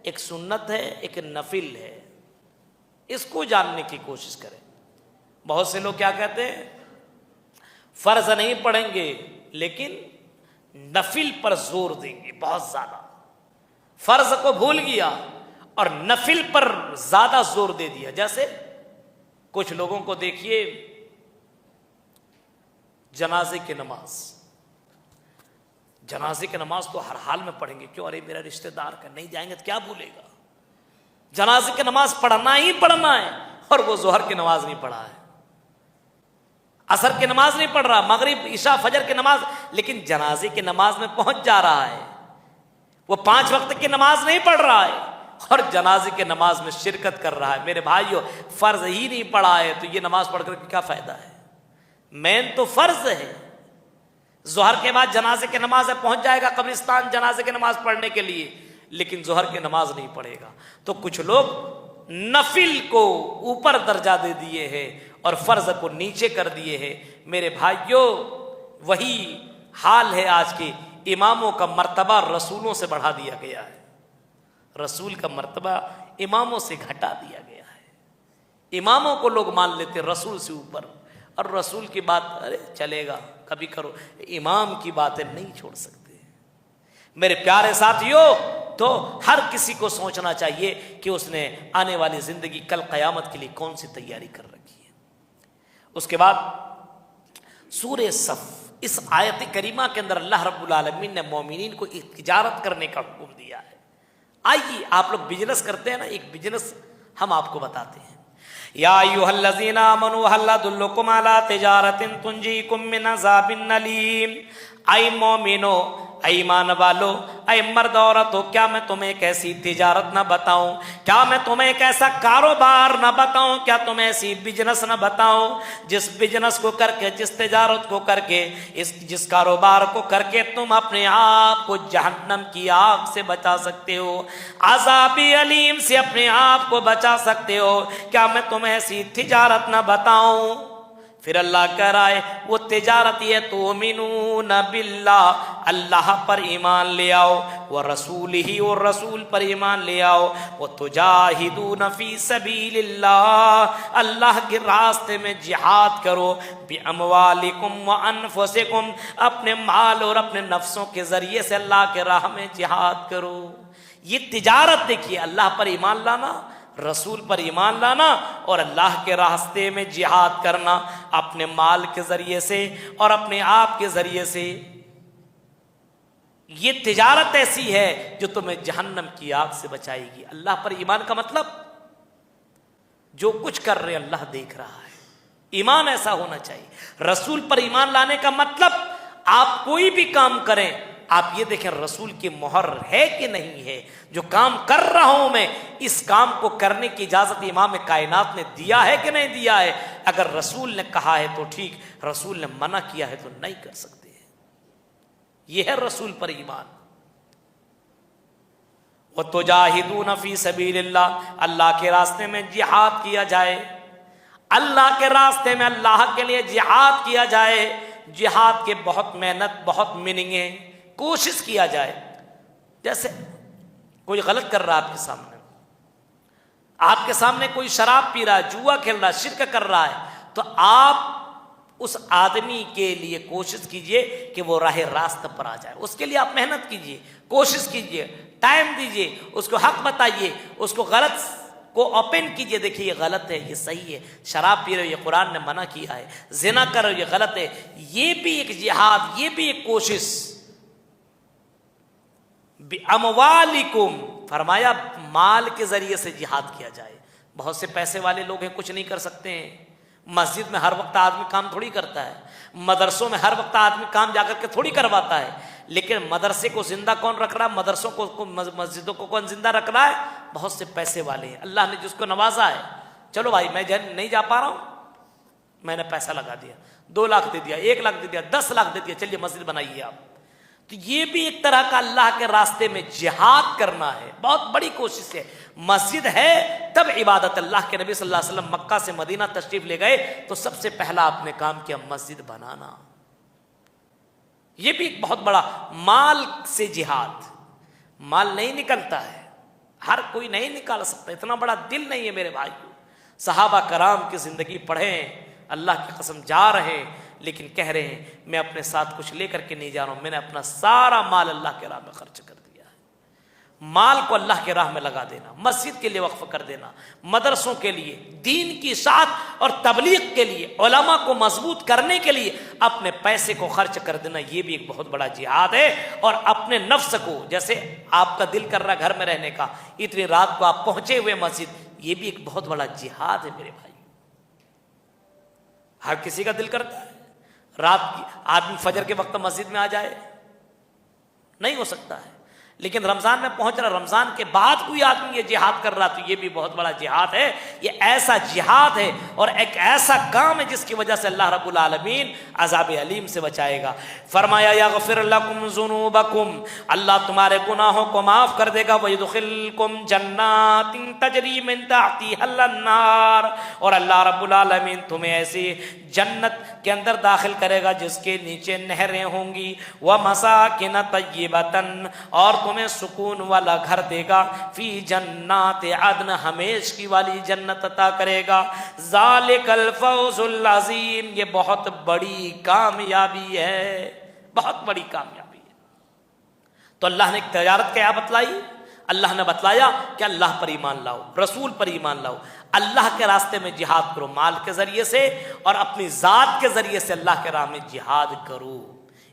ایک سنت ہے, ایک نفل ہے. اس کو جاننے کی کوشش کریں. بہت سے لوگ کیا کہتے ہیں, فرض نہیں پڑھیں گے لیکن نفل پر زور دیں گے بہت زیادہ. فرض کو بھول گیا اور نفل پر زیادہ زور دے دیا. جیسے کچھ لوگوں کو دیکھیے, جنازے کی نماز تو ہر حال میں پڑھیں گے. کیوں؟ ارے میرا رشتہ دار کا, نہیں جائیں گے تو کیا بھولے گا. جنازے کی نماز پڑھنا ہی پڑھنا ہے, اور وہ ظہر کی نماز نہیں پڑھا ہے, عصر کی نماز نہیں پڑھ رہا, مغرب عشاء فجر کی نماز, لیکن جنازے کی نماز میں پہنچ جا رہا ہے. وہ 5 وقت کی نماز نہیں پڑھ رہا ہے اور جنازے کی نماز میں شرکت کر رہا ہے. میرے بھائیو, فرض ہی نہیں پڑھا ہے تو یہ نماز پڑھ کر کیا فائدہ ہے. مین تو فرض ہے. ظہر کے بعد جنازے کی نماز ہے, پہنچ جائے گا قبرستان جنازے کی نماز پڑھنے کے لیے, لیکن ظہر کی نماز نہیں پڑھے گا. تو کچھ لوگ نفل کو اوپر درجہ دے دیے ہیں اور فرض کو نیچے کر دیے ہیں. میرے بھائیوں, وہی حال ہے آج کے اماموں کا مرتبہ رسولوں سے بڑھا دیا گیا ہے. رسول کا مرتبہ اماموں سے گھٹا دیا گیا ہے. اماموں کو لوگ مان لیتے رسول سے اوپر, اور رسول کی بات ارے چلے گا کبھی کرو, امام کی باتیں نہیں چھوڑ سکتے. میرے پیارے ساتھیوں, تو ہر کسی کو سوچنا چاہیے کہ اس نے آنے والی زندگی کل قیامت کے لیے کون سی تیاری کر رکھی ہے. اس کے بعد سورہ صف, اس آیت کریمہ کے اندر اللہ رب العالمین نے مومنین کو تجارت کرنے کا حکم دیا ہے. آئیے, آپ لوگ بزنس کرتے ہیں نا, ایک بزنس ہم آپ کو بتاتے ہیں. یا ایھا الذین آمنوا ھل ادلکم علی تجارۃ تنجیکم من عذاب الیم. اے مومنو, اے ایمان والو, اے مرد عورتو, کیا میں تمہیں ایک ایسی تجارت نہ بتاؤں, کیا میں تمہیں ایک ایسا کاروبار نہ بتاؤں, کیا تمہیں ایسی بزنس نہ بتاؤں جس بزنس کو کر کے, جس تجارت کو کر کے, جس کاروبار کو کر کے تم اپنے آپ کو جہنم کی آگ سے بچا سکتے ہو, عذاب علیم سے اپنے آپ کو بچا سکتے ہو. کیا میں تمہیں ایسی تجارت نہ بتاؤں. پھر اللہ کہہ رہا ہے وہ تجارت یہ تؤمنون باللہ, اللہ پر ایمان لے آؤ, ورسولہ, اور رسول پر ایمان لے آؤ, وتجاہدون فی سبیل اللہ, اللہ کے راستے میں جہاد کرو, باموالکم وانفسکم, اپنے مال اور اپنے نفسوں کے ذریعے سے اللہ کے راہ میں جہاد کرو. یہ تجارت دیکھیے, اللہ پر ایمان لانا, رسول پر ایمان لانا, اور اللہ کے راستے میں جہاد کرنا, اپنے مال کے ذریعے سے اور اپنے آپ کے ذریعے سے. یہ تجارت ایسی ہے جو تمہیں جہنم کی آگ سے بچائے گی. اللہ پر ایمان کا مطلب جو کچھ کر رہے اللہ دیکھ رہا ہے, ایمان ایسا ہونا چاہیے. رسول پر ایمان لانے کا مطلب آپ کوئی بھی کام کریں آپ یہ دیکھیں رسول کی مہر ہے کہ نہیں ہے. جو کام کر رہا ہوں میں اس کام کو کرنے کی اجازت امام کائنات نے دیا ہے کہ نہیں دیا ہے. اگر رسول نے کہا ہے تو ٹھیک, رسول نے منع کیا ہے تو نہیں کر سکتے. یہ ہے رسول پر ایمان. وَتُجَاهِدُونَ فِي سَبِيلِ اللَّهِ, اللہ کے راستے میں جہاد کیا جائے, اللہ کے راستے میں اللہ کے لیے جہاد کیا جائے. جہاد کے بہت محنت, بہت میننگیں, کوشش کیا جائے. جیسے کوئی غلط کر رہا ہے آپ کے سامنے کوئی شراب پی رہا ہے, جوا کھیل رہا ہے, شرک کر رہا ہے, تو آپ اس آدمی کے لیے کوشش کیجئے کہ وہ راہ راست پر آ جائے. اس کے لیے آپ محنت کیجئے, کوشش کیجئے, ٹائم دیجئے, اس کو حق بتائیے, اس کو غلط کو اوپن کیجئے. دیکھیے یہ غلط ہے, یہ صحیح ہے, شراب پی رہے ہو یہ قرآن نے منع کیا ہے, زنا کر رہے ہو یہ غلط ہے. یہ بھی ایک جہاد, یہ بھی ایک کوشش. بِأَمْوَالِكُمْ, فرمایا مال کے ذریعے سے جہاد کیا جائے. بہت سے پیسے والے لوگ ہیں, کچھ نہیں کر سکتے ہیں. مسجد میں ہر وقت آدمی کام تھوڑی کرتا ہے, مدرسوں میں ہر وقت آدمی کام جا کر کے تھوڑی کرواتا ہے. لیکن مدرسے کو زندہ کون رکھ رہا ہے, مدرسوں کو, مسجدوں کو کون زندہ رکھ رہا ہے؟ بہت سے پیسے والے ہیں, اللہ نے جس کو نوازا ہے. چلو بھائی میں نہیں جا پا رہا ہوں, میں نے پیسہ لگا دیا, 2 لاکھ دے دیا, 1 لاکھ دے دیا, 10 لاکھ دے دیا, چلیے مسجد بنائیے آپ. تو یہ بھی ایک طرح کا اللہ کے راستے میں جہاد کرنا ہے, بہت بڑی کوشش ہے. مسجد ہے تب عبادت. اللہ کے نبی صلی اللہ علیہ وسلم مکہ سے مدینہ تشریف لے گئے تو سب سے پہلا آپ نے کام کیا مسجد بنانا. یہ بھی ایک بہت بڑا. مال سے جہاد, مال نہیں نکلتا ہے, ہر کوئی نہیں نکال سکتا, اتنا بڑا دل نہیں ہے میرے بھائی. صحابہ کرام کی زندگی پڑھیں, اللہ کی قسم جا رہے لیکن کہہ رہے ہیں میں اپنے ساتھ کچھ لے کر کے نہیں جا رہا ہوں, میں نے اپنا سارا مال اللہ کے راہ میں خرچ کر دیا ہے. مال کو اللہ کے راہ میں لگا دینا, مسجد کے لیے وقف کر دینا, مدرسوں کے لیے, دین کی اشاعت اور تبلیغ کے لیے, علماء کو مضبوط کرنے کے لیے اپنے پیسے کو خرچ کر دینا, یہ بھی ایک بہت بڑا جہاد ہے. اور اپنے نفس کو, جیسے آپ کا دل کر رہا گھر میں رہنے کا, اتنی رات کو آپ پہنچے ہوئے مسجد, یہ بھی ایک بہت بڑا جہاد ہے میرے بھائی. ہر کسی کا دل کرتا ہے رات کی آدمی فجر کے وقت مسجد میں آ جائے, نہیں ہو سکتا ہے. لیکن رمضان میں پہنچ رہا, رمضان کے بعد کوئی آدمی یہ جہاد کر رہا, تو یہ بھی بہت بڑا جہاد ہے. یہ ایسا جہاد ہے اور ایک ایسا کام ہے جس کی وجہ سے اللہ رب العالمین عذاب علیم سے بچائے گا. فرمایا یغفر لکم ذنوبکم, اللہ تمہارے گناہوں کو معاف کر دے گا. ویدخلکم جنات تجری من تحتها الانہار, اور اللہ رب العالمین تمہیں ایسی جنت کے اندر داخل کرے گا جس کے نیچے نہریں ہوں گی. ومساکن طیبۃ, اور تمہیں سکون والا گھر دے گا. فی جنات عدن, ہمیش کی والی جنت عطا کرے گا. ذالک الفوز العظیم, یہ بہت بڑی کامیابی ہے, بہت بڑی کامیابی ہے. تو اللہ نے ایک تجارت کیا بتلائی, اللہ نے بتلایا کہ اللہ پر ایمان لاؤ, رسول پر ایمان لاؤ, اللہ کے راستے میں جہاد کرو, مال کے ذریعے سے اور اپنی ذات کے ذریعے سے اللہ کے راہ میں جہاد کرو.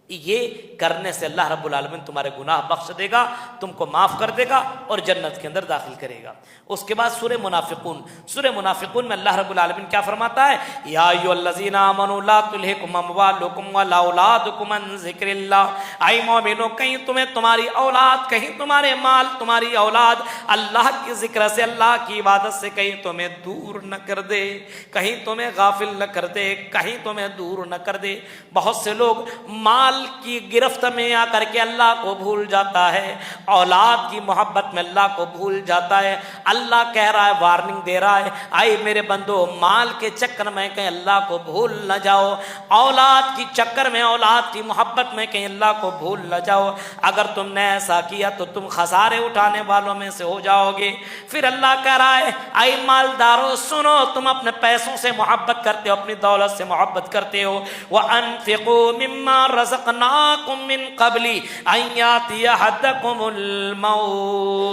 یہ کرنے سے اللہ رب العالمین تمہارے گناہ بخش دے گا, تم کو معاف کر دے گا اور جنت کے اندر داخل کرے گا. اس کے بعد سورہ منافقون, سورہ منافقون میں اللہ رب العالمین کیا فرماتا ہے, یا ایھا الذین آمنوا لا تلھکم اموالکم ولا اولادکم عن ذکر اللہ. اے مومنو, کہیں تمہیں تمہاری اولاد, کہیں تمہارے مال, تمہاری اولاد اللہ کے ذکر سے, اللہ کی عبادت سے کہیں تمہیں دور نہ کر دے, کہیں تمہیں غافل نہ کر دے, کہیں تمہیں دور نہ کر دے. بہت سے لوگ مال کی گرفت میں آ کر کے اللہ کو بھول جاتا ہے, اولاد کی محبت میں اللہ کو بھول جاتا ہے. اللہ کہہ رہا ہے, وارننگ دے رہا ہے, آئے میرے بندو, مال کے چکر میں کہیں اللہ کو بھول نہ جاؤ, اولاد کی چکر میں, اولاد کی محبت میں کہیں اللہ کو بھول نہ جاؤ. اگر تم نے ایسا کیا تو تم خسارے اٹھانے والوں میں سے ہو جاؤ گے. پھر اللہ کہہ رہا ہے, آئے مالدارو سنو, تم اپنے پیسوں سے محبت کرتے ہو, اپنی دولت سے محبت کرتے ہو. وَأَنفِقُوا مِمَّا رَزَقْنَاكُم مِّن قَبْلِ أَن يَأْتِيَ أَحَدَكُمُ الْمَوْتُ,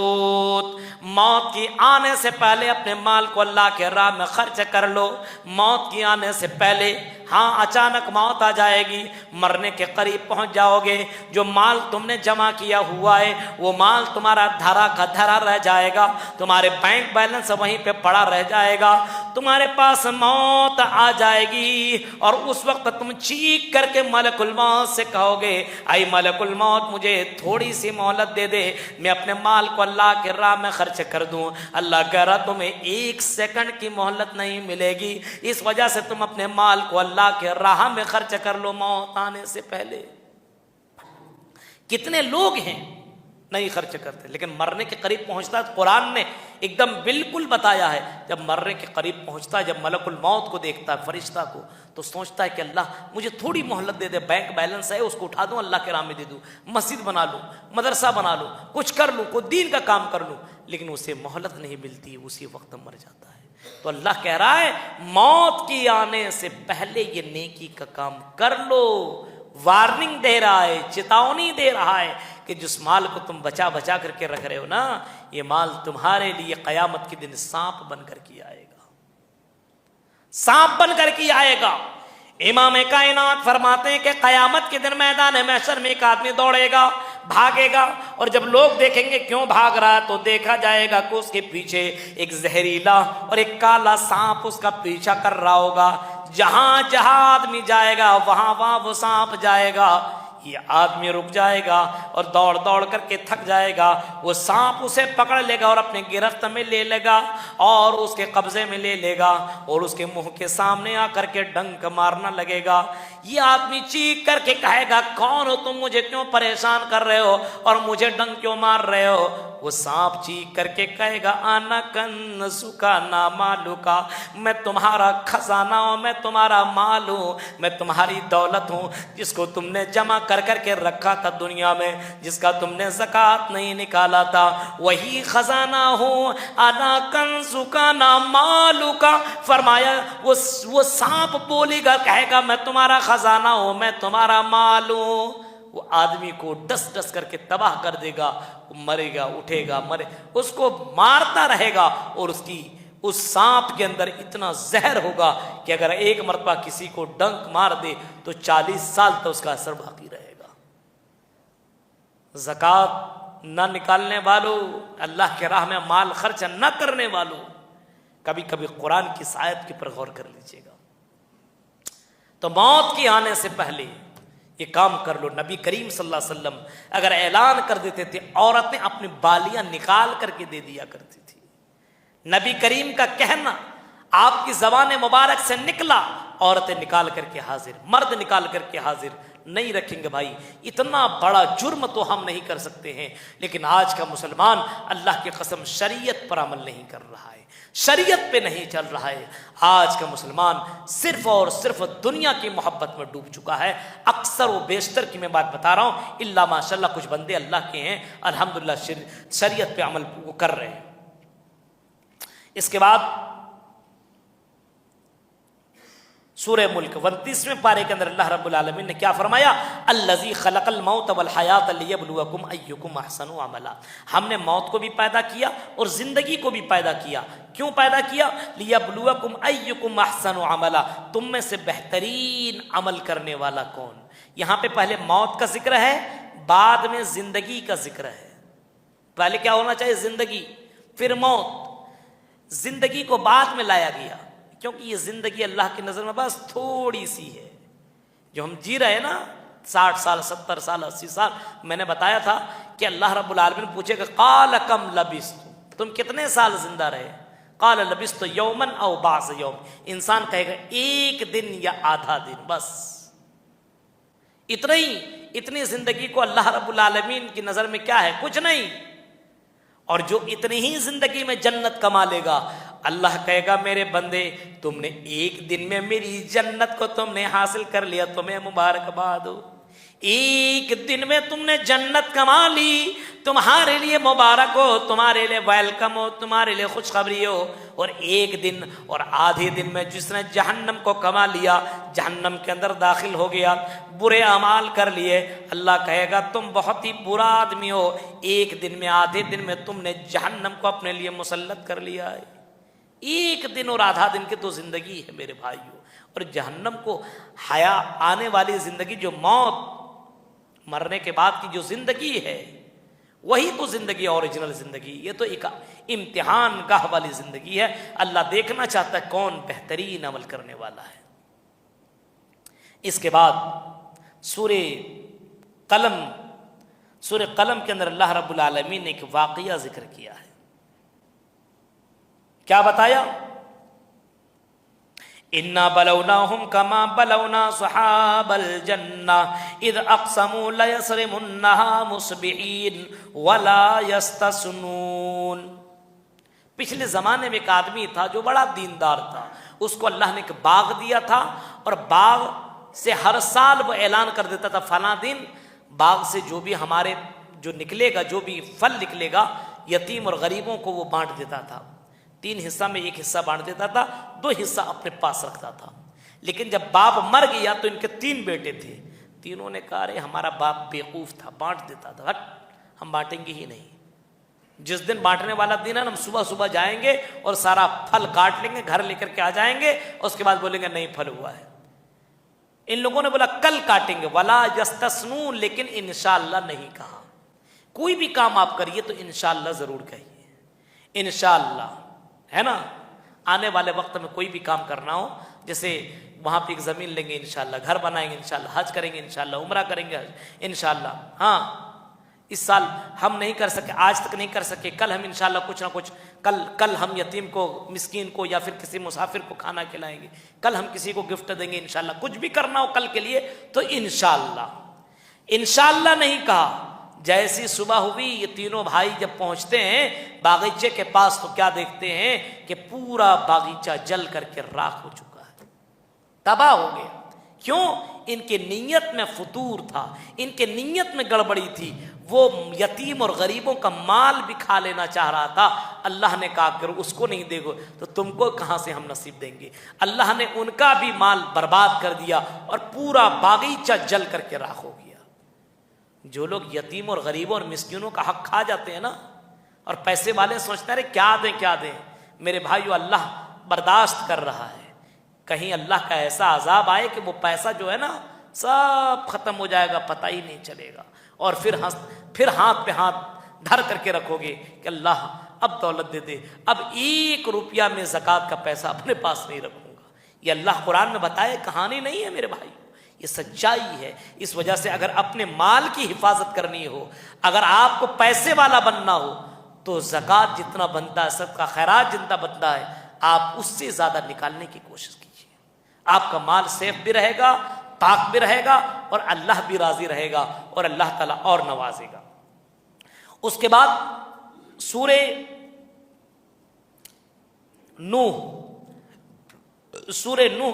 موت کی آنے سے پہلے اپنے مال کو اللہ کے راہ میں خرچ کر لو. موت کی آنے سے پہلے ہاں اچانک موت آ جائے گی، مرنے کے قریب پہنچ جاؤ گے، جو مال تم نے جمع کیا ہوا ہے وہ مال تمہارا دھرا کا دھرا رہ جائے گا، تمہارے بینک بیلنس وہیں پہ پڑا رہ جائے گا، تمہارے پاس موت آ جائے گی، اور اس وقت تم چیخ کر کے ملک الموت سے کہو گے اے ملک الموت مجھے تھوڑی سی مہلت دے دے، میں اپنے مال کو اللہ کے راہ میں خرچ کر دوں۔ اللہ کہہ رہا تمہیں 1 سیکنڈ کی مہلت نہیں ملے گی، اس وجہ سے تم اپنے مال کو اللہ کے راہ میں خرچ کر لو موت آنے سے پہلے۔ کتنے لوگ ہیں نہیں خرچ کرتے، لیکن مرنے کے قریب پہنچتا ہے، قرآن نے ایک دم بالکل بتایا ہے، جب مرنے کے قریب پہنچتا ہے، جب ملک الموت کو دیکھتا ہے فرشتہ کو، تو سوچتا ہے کہ اللہ مجھے تھوڑی مہلت دے دے، بینک بیلنس ہے اس کو اٹھا دوں، اللہ کے راہ میں دے دوں، مسجد بنا لوں، مدرسہ بنا لوں، کچھ کر لوں، کوئی دین کا کام کر لوں، لیکن اسے مہلت نہیں ملتی، اسی وقت مر جاتا ہے۔ تو اللہ کہہ رہا ہے موت کی آنے سے پہلے یہ نیکی کا کام کر لو، وارننگ دے رہا ہے، چتاونی دے رہا ہے کہ جس مال کو تم بچا بچا کر کے رکھ رہے ہو نا، یہ مال تمہارے لیے قیامت کے دن سانپ بن کر کے آئے گا، سانپ بن کر کے آئے گا۔ امام کائنات فرماتے ہیں کہ قیامت کے دن میدان محشر میں ایک آدمی دوڑے گا، بھاگے گا، اور جب لوگ دیکھیں گے کیوں بھاگ رہا ہے تو دیکھا جائے گا کہ اس کے پیچھے ایک زہریلا اور ایک کالا سانپ اس کا پیچھا کر رہا ہوگا، جہاں جہاں آدمی جائے گا وہاں وہاں وہ سانپ جائے گا، یہ آدمی رک جائے گا اور دوڑ دوڑ کر کے تھک جائے گا، وہ سانپ اسے پکڑ لے گا اور اپنے گرفت میں لے لے گا اور اس کے قبضے میں لے لے گا اور اس کے منہ کے سامنے آ کر کے ڈنک مارنا لگے گا۔ یہ آدمی چیخ کر کے کہے گا کون ہو تم، مجھے کیوں پریشان کر رہے ہو اور مجھے ڈنک کیوں مار رہے ہو؟ وہ سانپ چیخ کر کے کہے گا انا کنزکا نا مالکا، میں تمہارا خزانہ ہوں، میں تمہارا مال ہوں، میں تمہاری دولت ہوں، جس کو تم نے جمع کر کر کے رکھا تھا دنیا میں، جس کا تم نے زکوٰۃ نہیں نکالا تھا، وہی خزانہ ہوں، انا کنزکا نا مالکا۔ فرمایا وہ سانپ بولے گا، کہے گا میں تمہارا خزانہ ہوں، میں تمہارا مال ہوں، وہ آدمی کو ڈس ڈس کر کے تباہ کر دے گا، وہ مرے گا، اٹھے گا، مرے، اس کو مارتا رہے گا، اور اس سانپ کے اندر اتنا زہر ہوگا کہ اگر ایک مرتبہ کسی کو ڈنک مار دے تو 40 سال تک اس کا اثر باقی رہے گا۔ زکوٰۃ نہ نکالنے والوں، اللہ کے راہ میں مال خرچ نہ کرنے والوں، کبھی کبھی قرآن کی اس آیت کے پر غور کر لیجیے گا۔ تو موت کے آنے سے پہلے یہ کام کر لو۔ نبی کریم صلی اللہ علیہ وسلم اگر اعلان کر دیتے تھے، عورتیں اپنی بالیاں نکال کر کے دے دیا کرتی تھی۔ نبی کریم کا کہنا آپ کی زبان مبارک سے نکلا، عورتیں نکال کر کے حاضر، مرد نکال کر کے حاضر، نہیں رکھیں گے بھائی، اتنا بڑا جرم تو ہم نہیں کر سکتے ہیں، لیکن آج کا مسلمان اللہ کی قسم شریعت پر عمل نہیں کر رہا ہے، شریعت پہ نہیں چل رہا ہے۔ آج کا مسلمان صرف اور صرف دنیا کی محبت میں ڈوب چکا ہے۔ اکثر و بیشتر کی میں بات بتا رہا ہوں، الا ماشاءاللہ کچھ بندے اللہ کے ہیں الحمدللہ شریعت پہ عمل کر رہے ہیں۔ اس کے بعد سورہ ملک 29ویں پارے کے اندر اللہ رب العالمین نے کیا فرمایا؟ الذی خلق الموت والحیات لیبلوکم ایکم احسن عملا۔ ہم نے موت کو بھی پیدا کیا اور زندگی کو بھی پیدا کیا۔ کیوں پیدا کیا؟ لیبلوکم ایکم احسن عملا، تم میں سے بہترین عمل کرنے والا کون۔ یہاں پہ پہلے موت کا ذکر ہے، بعد میں زندگی کا ذکر ہے۔ پہلے کیا ہونا چاہیے؟ زندگی، پھر موت۔ زندگی کو بعد میں لایا گیا کیونکہ یہ زندگی اللہ کی نظر میں بس تھوڑی سی ہے۔ جو ہم جی رہے ہیں نا 60 سال 70 سال 80 سال، میں نے بتایا تھا کہ اللہ رب العالمین پوچھے گا قال کم لبثتم، تم کتنے سال زندہ رہے؟ قال لبثت یوما او بعض یوم، انسان کہے گا ایک دن یا آدھا دن، بس اتنا ہی۔ اتنی زندگی کو اللہ رب العالمین کی نظر میں کیا ہے؟ کچھ نہیں۔ اور جو اتنی ہی زندگی میں جنت کما لے گا، اللہ کہے گا میرے بندے تم نے ایک دن میں میری جنت کو تم نے حاصل کر لیا، تمہیں مبارکباد ہو، ایک دن میں تم نے جنت کما لی، تمہارے لیے مبارک ہو، تمہارے لیے ویلکم ہو، تمہارے لیے خوشخبری ہو۔ اور ایک دن اور آدھے دن میں جس نے جہنم کو کما لیا، جہنم کے اندر داخل ہو گیا، برے اعمال کر لیے، اللہ کہے گا تم بہت ہی برا آدمی ہو، ایک دن میں آدھے دن میں تم نے جہنم کو اپنے لیے مسلط کر لیا ہے۔ ایک دن اور آدھا دن کی تو زندگی ہے میرے بھائیو، اور جہنم کو حیا آنے والی زندگی، جو موت مرنے کے بعد کی جو زندگی ہے وہی تو زندگی، اوریجنل زندگی، یہ تو ایک امتحان گاہ والی زندگی ہے۔ اللہ دیکھنا چاہتا ہے کون بہترین عمل کرنے والا ہے۔ اس کے بعد سورہ قلم کے اندر اللہ رب العالمین نے ایک واقعہ ذکر کیا ہے۔ کیا بتایا؟ اِنَّا بَلَوْنَاهُمْ كَمَا بَلَوْنَا صُحَابَ الْجَنَّةِ اِذْ أَقْسَمُوا لَيَصْرِمُنَّهَا مُصْبِحِينَ وَلَا يَسْتَثْنُونَ۔ پچھلے زمانے میں ایک آدمی تھا جو بڑا دیندار تھا، اس کو اللہ نے ایک باغ دیا تھا، اور باغ سے ہر سال وہ اعلان کر دیتا تھا فلاں دن باغ سے جو بھی ہمارے جو نکلے گا، جو بھی پھل نکلے گا، یتیم اور غریبوں کو وہ بانٹ دیتا تھا۔ 3 حصہ میں 1 حصہ بانٹ دیتا تھا، 2 حصہ اپنے پاس رکھتا تھا۔ لیکن جب باپ مر گیا تو ان کے 3 بیٹے تھے، تینوں نے کہا ارے ہمارا باپ بیوقوف تھا، بانٹ دیتا تھا، ہٹ ہم بانٹیں گے ہی نہیں۔ جس دن بانٹنے والا دن ہے ہم صبح صبح جائیں گے اور سارا پھل کاٹ لیں گے، گھر لے کر کے آ جائیں گے، اس کے بعد بولیں گے نہیں پھل ہوا ہے۔ ان لوگوں نے بولا کل کاٹیں گے، ولا یستثنون، لیکن انشاءاللہ نہیں کہا۔ کوئی بھی کام آپ کریے تو انشاءاللہ ضرور کہیے، انشاءاللہ، ہے نا۔ آنے والے وقت میں کوئی بھی کام کرنا ہو، جیسے وہاں پہ ایک زمین لیں گے انشاءاللہ، گھر بنائیں گے انشاءاللہ، حج کریں گے انشاءاللہ، عمرہ کریں گے انشاءاللہ، ہاں اس سال ہم نہیں کر سکے، آج تک نہیں کر سکے، کل ہم انشاءاللہ کچھ نہ کچھ، کل ہم یتیم کو، مسکین کو، یا پھر کسی مسافر کو کھانا کھلائیں گے، کل ہم کسی کو گفٹ دیں گے انشاءاللہ۔ کچھ بھی کرنا ہو کل کے لیے تو انشاءاللہ، انشاءاللہ نہیں کہا۔ جیسی صبح ہوئی یہ تینوں بھائی جب پہنچتے ہیں باغیچے کے پاس تو کیا دیکھتے ہیں کہ پورا باغیچہ جل کر کے راکھ ہو چکا ہے، تباہ ہو گیا۔ کیوں؟ ان کے نیت میں فطور تھا، ان کے نیت میں گڑبڑی تھی، وہ یتیم اور غریبوں کا مال بھی کھا لینا چاہ رہا تھا۔ اللہ نے کہا کہ اس کو نہیں دے گو تو تم کو کہاں سے ہم نصیب دیں گے۔ اللہ نے ان کا بھی مال برباد کر دیا اور پورا باغیچہ جل کر کے راکھ ہو گیا۔ جو لوگ یتیم اور غریبوں اور مسکینوں کا حق کھا جاتے ہیں نا، اور پیسے والے سوچتے ہیں کیا دیں کیا دیں، میرے بھائیو اللہ برداشت کر رہا ہے، کہیں اللہ کا ایسا عذاب آئے کہ وہ پیسہ جو ہے نا سب ختم ہو جائے گا، پتہ ہی نہیں چلے گا، اور پھر ہاتھ پہ ہاتھ دھر کر کے رکھو گے کہ اللہ اب دولت دے دے، اب 1 روپیہ میں زکوٰۃ کا پیسہ اپنے پاس نہیں رکھوں گا۔ یہ اللہ قرآن میں بتائے کہانی نہیں ہے میرے بھائی، یہ سچائی ہے۔ اس وجہ سے اگر اپنے مال کی حفاظت کرنی ہو، اگر آپ کو پیسے والا بننا ہو تو زکوٰۃ جتنا بنتا ہے، صدقہ خیرات جتنا بنتا ہے، آپ اس سے زیادہ نکالنے کی کوشش کیجیے۔ آپ کا مال سیف بھی رہے گا، پاک بھی رہے گا، اور اللہ بھی راضی رہے گا، اور اللہ تعالیٰ اور نوازے گا۔ اس کے بعد سورہ نوح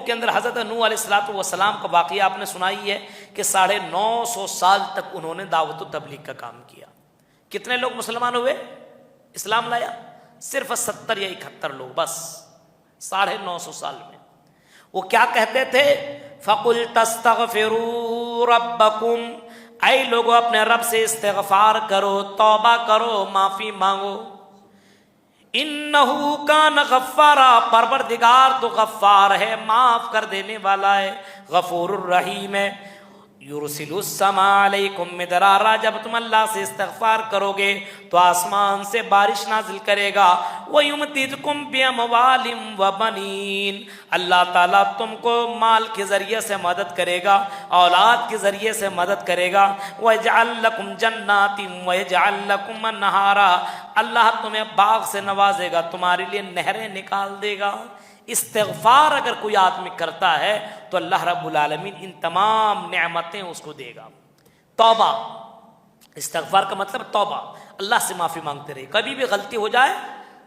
کے اندر حضرت نوح علیہ السلام کا واقعہ آپ نے سنائی ہے کہ 950 سال تک انہوں نے دعوت و تبلیغ کا کام کیا۔ کتنے لوگ مسلمان ہوئے، اسلام لایا؟ صرف 70 یا 71 لوگ، بس 950 سال میں۔ وہ کیا کہتے تھے؟ فَقُلْ تَسْتَغْفِرُوا رَبَّكُمْ، اے لوگوں اپنے رب سے استغفار کرو، توبہ کرو، معافی مانگو۔ انہو کان غفارا، پروردگار تو غفار ہے، معاف کر دینے والا ہے، غفور الرحیم ہے۔ یرسل السماء علیکم مدرارا، جب تم اللہ سے استغفار کرو گے تو آسمان سے بارش نازل کرے گا۔ وَيُمْدِدْكُمْ بِأَمْوَالٍ وَبَنِينَ، اللہ تعالیٰ تم کو مال کے ذریعے سے مدد کرے گا، اولاد کے ذریعے سے مدد کرے گا۔ وَيَجْعَلْ لَكُمْ جَنَّاتٍ وَيَجْعَلْ لَكُمْ أَنْهَارًا، اللہ تمہیں باغ سے نوازے گا، تمہارے لیے نہریں نکال دے گا۔ استغفار اگر کوئی آدمی کرتا ہے تو اللہ رب العالمین ان تمام نعمتیں اس کو دے گا۔ توبہ، استغفار کا مطلب توبہ، اللہ سے معافی مانگتے رہیے، کبھی بھی غلطی ہو جائے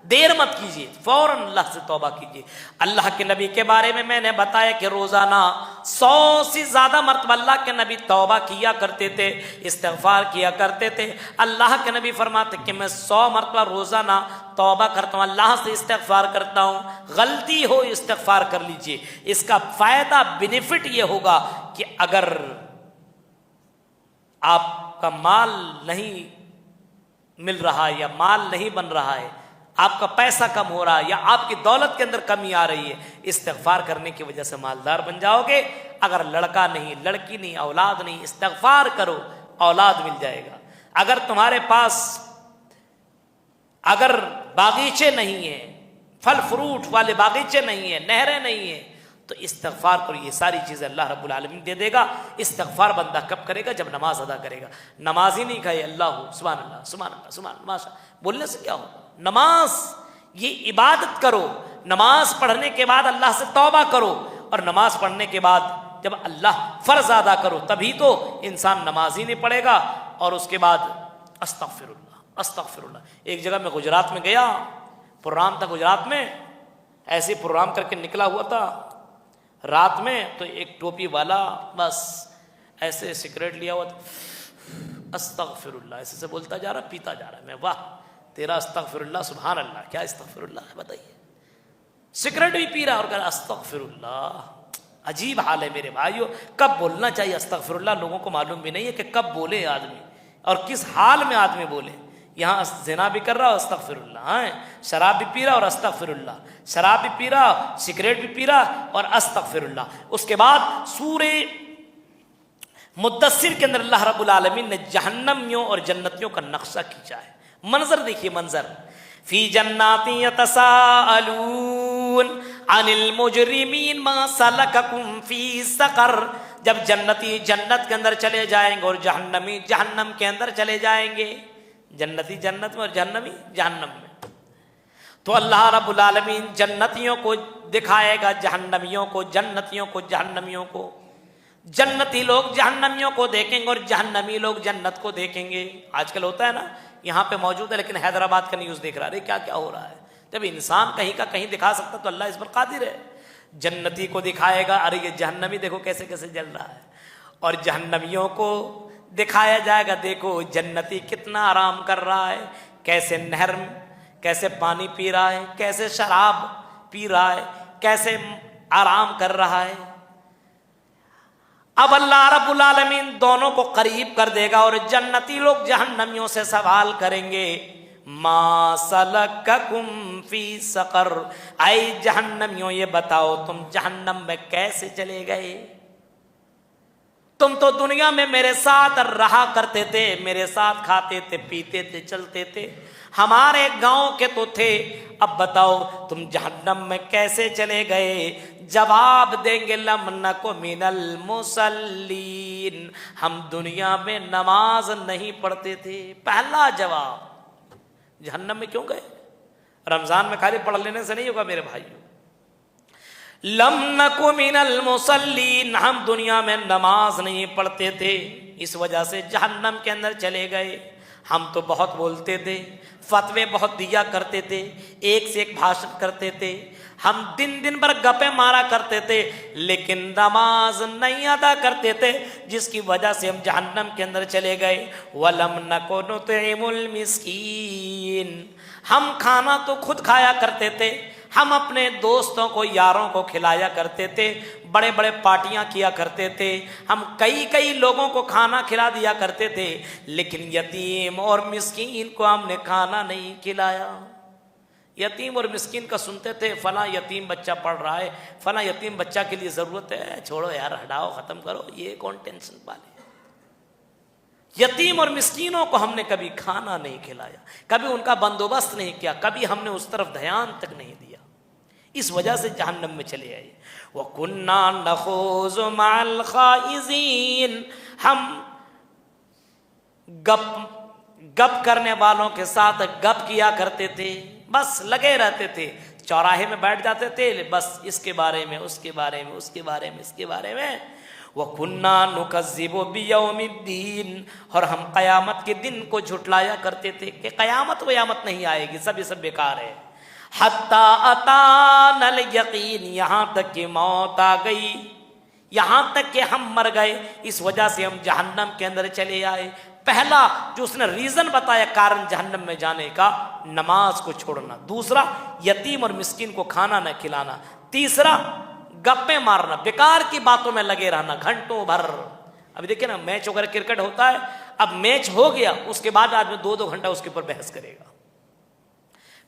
دیر مت کیجیے، فوراً اللہ سے توبہ کیجیے۔ اللہ کے نبی کے بارے میں نے بتایا کہ روزانہ 100 سے زیادہ مرتبہ اللہ کے نبی توبہ کیا کرتے تھے، استغفار کیا کرتے تھے۔ اللہ کے نبی فرماتے کہ میں 100 مرتبہ روزانہ توبہ کرتا ہوں، اللہ سے استغفار کرتا ہوں۔ غلطی ہو استغفار کر لیجیے، اس کا فائدہ بینیفٹ یہ ہوگا کہ اگر آپ کا مال نہیں مل رہا ہے یا مال نہیں بن رہا ہے، آپ کا پیسہ کم ہو رہا ہے یا آپ کی دولت کے اندر کمی آ رہی ہے، استغفار کرنے کی وجہ سے مالدار بن جاؤ گے۔ اگر لڑکا نہیں، لڑکی نہیں، اولاد نہیں، استغفار کرو، اولاد مل جائے گا۔ اگر تمہارے پاس اگر باغیچے نہیں ہیں، پھل فروٹ والے باغیچے نہیں ہیں، نہریں نہیں ہیں، تو استغفار کرو، یہ ساری چیزیں اللہ رب العالمین دے دے گا۔ استغفار بندہ کب کرے گا؟ جب نماز ادا کرے گا۔ نماز ہی نہیں کہے اللہ سبحان اللہ سبحان اللہ سبحان اللہ ماشاء، بولنے سے کیا ہوگا؟ نماز یہ عبادت کرو، نماز پڑھنے کے بعد اللہ سے توبہ کرو، اور نماز پڑھنے کے بعد جب اللہ فرض ادا کرو تبھی تو انسان نماز ہی نہیں پڑھے گا۔ اور اس کے بعد استغفر اللہ استغفر اللہ۔ ایک جگہ میں گجرات میں گیا، پروگرام تھا گجرات میں، ایسے پروگرام کر کے نکلا ہوا تھا رات میں، تو ایک ٹوپی والا بس ایسے سگریٹ لیا ہوا تھا، استغفر اللہ ایسے سے بولتا جا رہا، پیتا جا رہا ہے۔ میں واہ تیرا استغفر اللہ، سبحان اللہ، کیا استغفر اللہ ہے بتائیے، سگریٹ بھی پی رہا اور کہہ رہا استغفر اللہ۔ عجیب حال ہے میرے بھائیو، کب بولنا چاہیے استغفر اللہ لوگوں کو معلوم بھی نہیں ہے کہ کب بولے آدمی اور کس حال میں آدمی بولے۔ یہاں زنا بھی کر رہا اور استغفر اللہ، شراب بھی پی رہا اور استغفر اللہ، شراب بھی پی رہا، سگریٹ بھی پی رہا اور استغفر اللہ۔ اس کے بعد سورہ مدثر کے اندر اللہ رب العالمین نے جہنمیوں اور جنتیوں کا نقشہ کھینچا ہے۔ منظر دیکھیے، منظر فی جنات یتساءلون عن المجرمین ما سلککم فی سقر۔ جب جنتی جنت کے اندر چلے جائیں گے اور جہنمی جہنم کے اندر چلے جائیں گے، جنتی جنت میں اور جہنمی جہنم میں، تو اللہ رب العالمین جنتیوں کو دکھائے گا جہنمیوں کو، جنتیوں کو جہنمیوں کو، جنتی لوگ جہنمیوں کو دیکھیں گے اور جہنمی لوگ جنت کو دیکھیں گے۔ آج کل ہوتا ہے نا، یہاں پہ موجود ہے لیکن حیدرآباد کا نیوز دیکھ رہا ہے، کیا کیا ہو رہا ہے۔ جب انسان کہیں کا کہیں دکھا سکتا تو اللہ اس پر قادر ہے۔ جنتی کو دکھائے گا، ارے یہ جہنمی دیکھو کیسے کیسے جل رہا ہے، اور جہنمیوں کو دکھایا جائے گا، دیکھو جنتی کتنا آرام کر رہا ہے، کیسے نہر کیسے پانی پی رہا ہے، کیسے شراب پی رہا ہے، کیسے آرام کر رہا ہے۔ اب اللہ رب العالمین دونوں کو قریب کر دے گا اور جنتی لوگ جہنمیوں سے سوال کریں گے، ما سلککم فی سقر، اے جہنمیوں یہ بتاؤ تم جہنم میں کیسے چلے گئے؟ تم تو دنیا میں میرے ساتھ رہا کرتے تھے، میرے ساتھ کھاتے تھے، پیتے تھے، چلتے تھے، ہمارے گاؤں کے تو تھے، اب بتاؤ تم جہنم میں کیسے چلے گئے؟ جواب دیں گے لم نک من المصلین، ہم دنیا میں نماز نہیں پڑھتے تھے۔ پہلا جواب، جہنم میں کیوں گئے؟ رمضان میں خالی پڑھ لینے سے نہیں ہوگا میرے بھائیو۔ لم نک من المصلین، ہم دنیا میں نماز نہیں پڑھتے تھے، اس وجہ سے جہنم کے اندر چلے گئے۔ ہم تو بہت بولتے تھے، فتوے بہت دیا کرتے تھے، ایک سے ایک بھاشن کرتے تھے، ہم دن دن بھر گپیں مارا کرتے تھے، لیکن نماز نہیں ادا کرتے تھے، جس کی وجہ سے ہم جہنم کے اندر چلے گئے۔ وَلَمْ نَكُ نُطْعِمُ الْمِسْكِينَ، ہم کھانا تو خود کھایا کرتے تھے، ہم اپنے دوستوں کو یاروں کو کھلایا کرتے تھے، بڑے بڑے پارٹیاں کیا کرتے تھے، ہم کئی لوگوں کو کھانا کھلا دیا کرتے تھے، لیکن یتیم اور مسکین کو ہم نے کھانا نہیں کھلایا۔ یتیم اور مسکین کا سنتے تھے، فلاں یتیم بچہ پڑھ رہا ہے، فلاں یتیم بچہ کے لیے ضرورت ہے، چھوڑو یار، ہٹاؤ، ختم کرو، یہ کون ٹینشن پالے۔ یتیم اور مسکینوں کو ہم نے کبھی کھانا نہیں کھلایا، کبھی ان کا بندوبست نہیں کیا، کبھی ہم نے اس طرف دھیان تک نہیں دیا، اس وجہ سے جہنم میں چلے آئے۔ وَكُنَّا نَخُوضُ مَعَ الْخَائِضِينَ، ہم گپ کرنے والوں کے ساتھ گپ کیا کرتے تھے، بس لگے رہتے تھے، چوراہے میں بیٹھ جاتے تھے، بس اس کے بارے میں، اس کے بارے میں، اس کے بارے میں، اس کے بارے میں۔ وَكُنَّا نُكَذِّبُ بِيَوْمِ الدِّينِ، اور ہم قیامت کے دن کو جھٹلایا کرتے تھے کہ قیامت ویامت نہیں آئے گی، سب یہ سب بیکار ہے۔ حَتَّى أَتَانَا الْيَقِينُ، یہاں تک کہ موت آ گئی، یہاں تک کہ ہم مر گئے، اس وجہ سے ہم جہنم کے اندر چلے آئے۔ پہلا جو اس نے ریزن بتایا کارن جہنم میں جانے کا، نماز کو چھوڑنا، دوسرا یتیم اور مسکین کو کھانا نہ کھلانا، تیسرا گپیں مارنا، بیکار کی باتوں میں لگے رہنا گھنٹوں بھر۔ ابھی دیکھیں نا، میچ وغیرہ کرکٹ ہوتا ہے، اب میچ ہو گیا، اس کے بعد آدمی 2 گھنٹہ اس کے اوپر بحث کرے گا،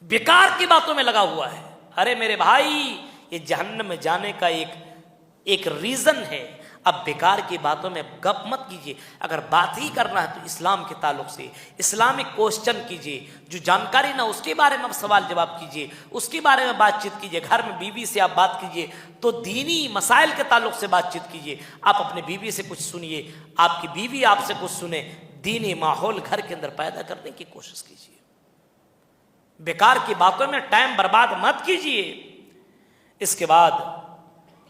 بیکار کی باتوں میں لگا ہوا ہے. ارے میرے بھائی یہ جہنم میں جانے کا ایک ریزن ہے. اب بیکار کی باتوں میں گپ مت کیجیے. اگر بات ہی کرنا ہے تو اسلام کے تعلق سے اسلامک کوشچن کیجیے. جو جانکاری نہ اس کے بارے میں آپ سوال جواب کیجیے, اس کے بارے میں بات چیت کیجیے. گھر میں بیوی سے آپ بات کیجیے تو دینی مسائل کے تعلق سے بات چیت کیجیے. آپ اپنے بیوی سے کچھ سنیے, آپ کی بیوی آپ سے کچھ سنے. دینی ماحول گھر کے اندر پیدا کرنے کی کوشش کیجیے. بیکار کی باتوں میں ٹائم برباد مت کیجیے. اس کے بعد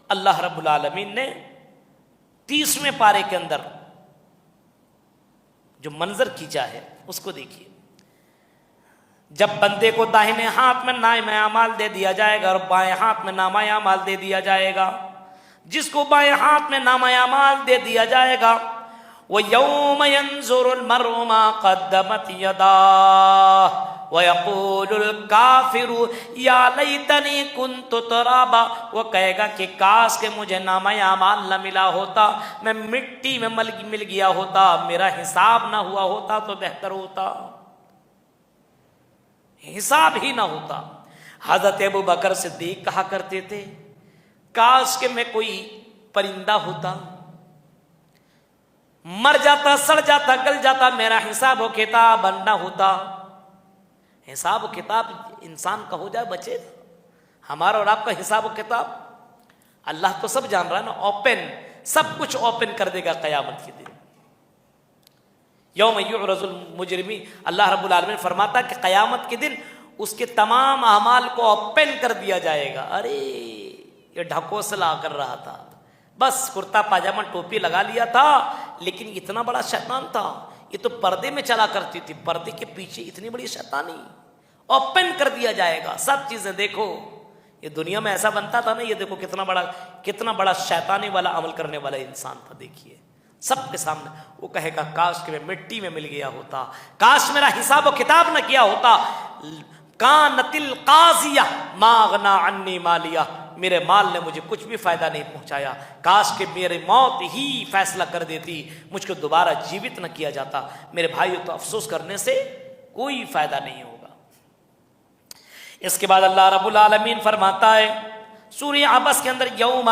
اللہ رب العالمین نے 30ویں پارے کے اندر جو منظر کھینچا ہے اس کو دیکھیے. جب بندے کو داہنے ہاتھ میں نامہ اعمال دے دیا جائے گا اور بائیں ہاتھ میں نامہ اعمال دے دیا جائے گا. جس کو بائیں ہاتھ میں نامہ اعمال دے دیا جائے گا وَيَوْمَ يَنظُرُ الْمَرْءُ مَا قَدَّمَتْ يَدَاهُ وَيَقُولُ الْكَافِرُ يَا لَيْتَنِي كُنْتُ تُرَابًا. وہ کہے گا کہ کاش کہ مجھے نامہ اعمال نہ ملا ہوتا, میں مٹی میں مل گیا ہوتا, میرا حساب نہ ہوا ہوتا تو بہتر ہوتا, حساب ہی نہ ہوتا. حضرت ابو بکر صدیق کہا کرتے تھے کاش کہ میں کوئی پرندہ ہوتا, مر جاتا, سڑ جاتا, گل جاتا, میرا حساب و کتاب نہ ہوتا. حساب و کتاب انسان کا ہو جائے بچے, ہمارا اور آپ کا حساب و کتاب اللہ تو سب جان رہا ہے نا. اوپن, سب کچھ اوپن کر دے گا قیامت کے دن. یوم یعرض المجرمین, اللہ رب العالمین فرماتا کہ قیامت کے دن اس کے تمام اعمال کو اوپن کر دیا جائے گا. ارے یہ ڈھکوسلا کر رہا تھا, بس کرتا پاجامہ ٹوپی لگا لیا تھا, لیکن اتنا بڑا شیطان تھا. یہ تو پردے میں چلا کرتی تھی, پردے کے پیچھے اتنی بڑی شیطانی. اوپن کر دیا جائے گا سب چیزیں. دیکھو یہ دنیا میں ایسا بنتا تھا نا, یہ دیکھو کتنا بڑا شیطانی والا عمل کرنے والا انسان تھا. دیکھیے سب کے سامنے وہ کہے گا کاش کہ میں مٹی میں مل گیا ہوتا, کاش میرا حساب و کتاب نہ کیا ہوتا. کانت القاضیہ ما اغنی عنی مالیہ, میرے مال نے مجھے کچھ بھی فائدہ نہیں پہنچایا. کاش کہ میری موت ہی فیصلہ کر دیتی, مجھ کو دوبارہ جیوت نہ کیا جاتا. میرے بھائیو تو افسوس کرنے سے کوئی فائدہ نہیں ہوگا. اس کے بعد اللہ رب العالمین فرماتا ہے سورہ عبس کے اندر یوم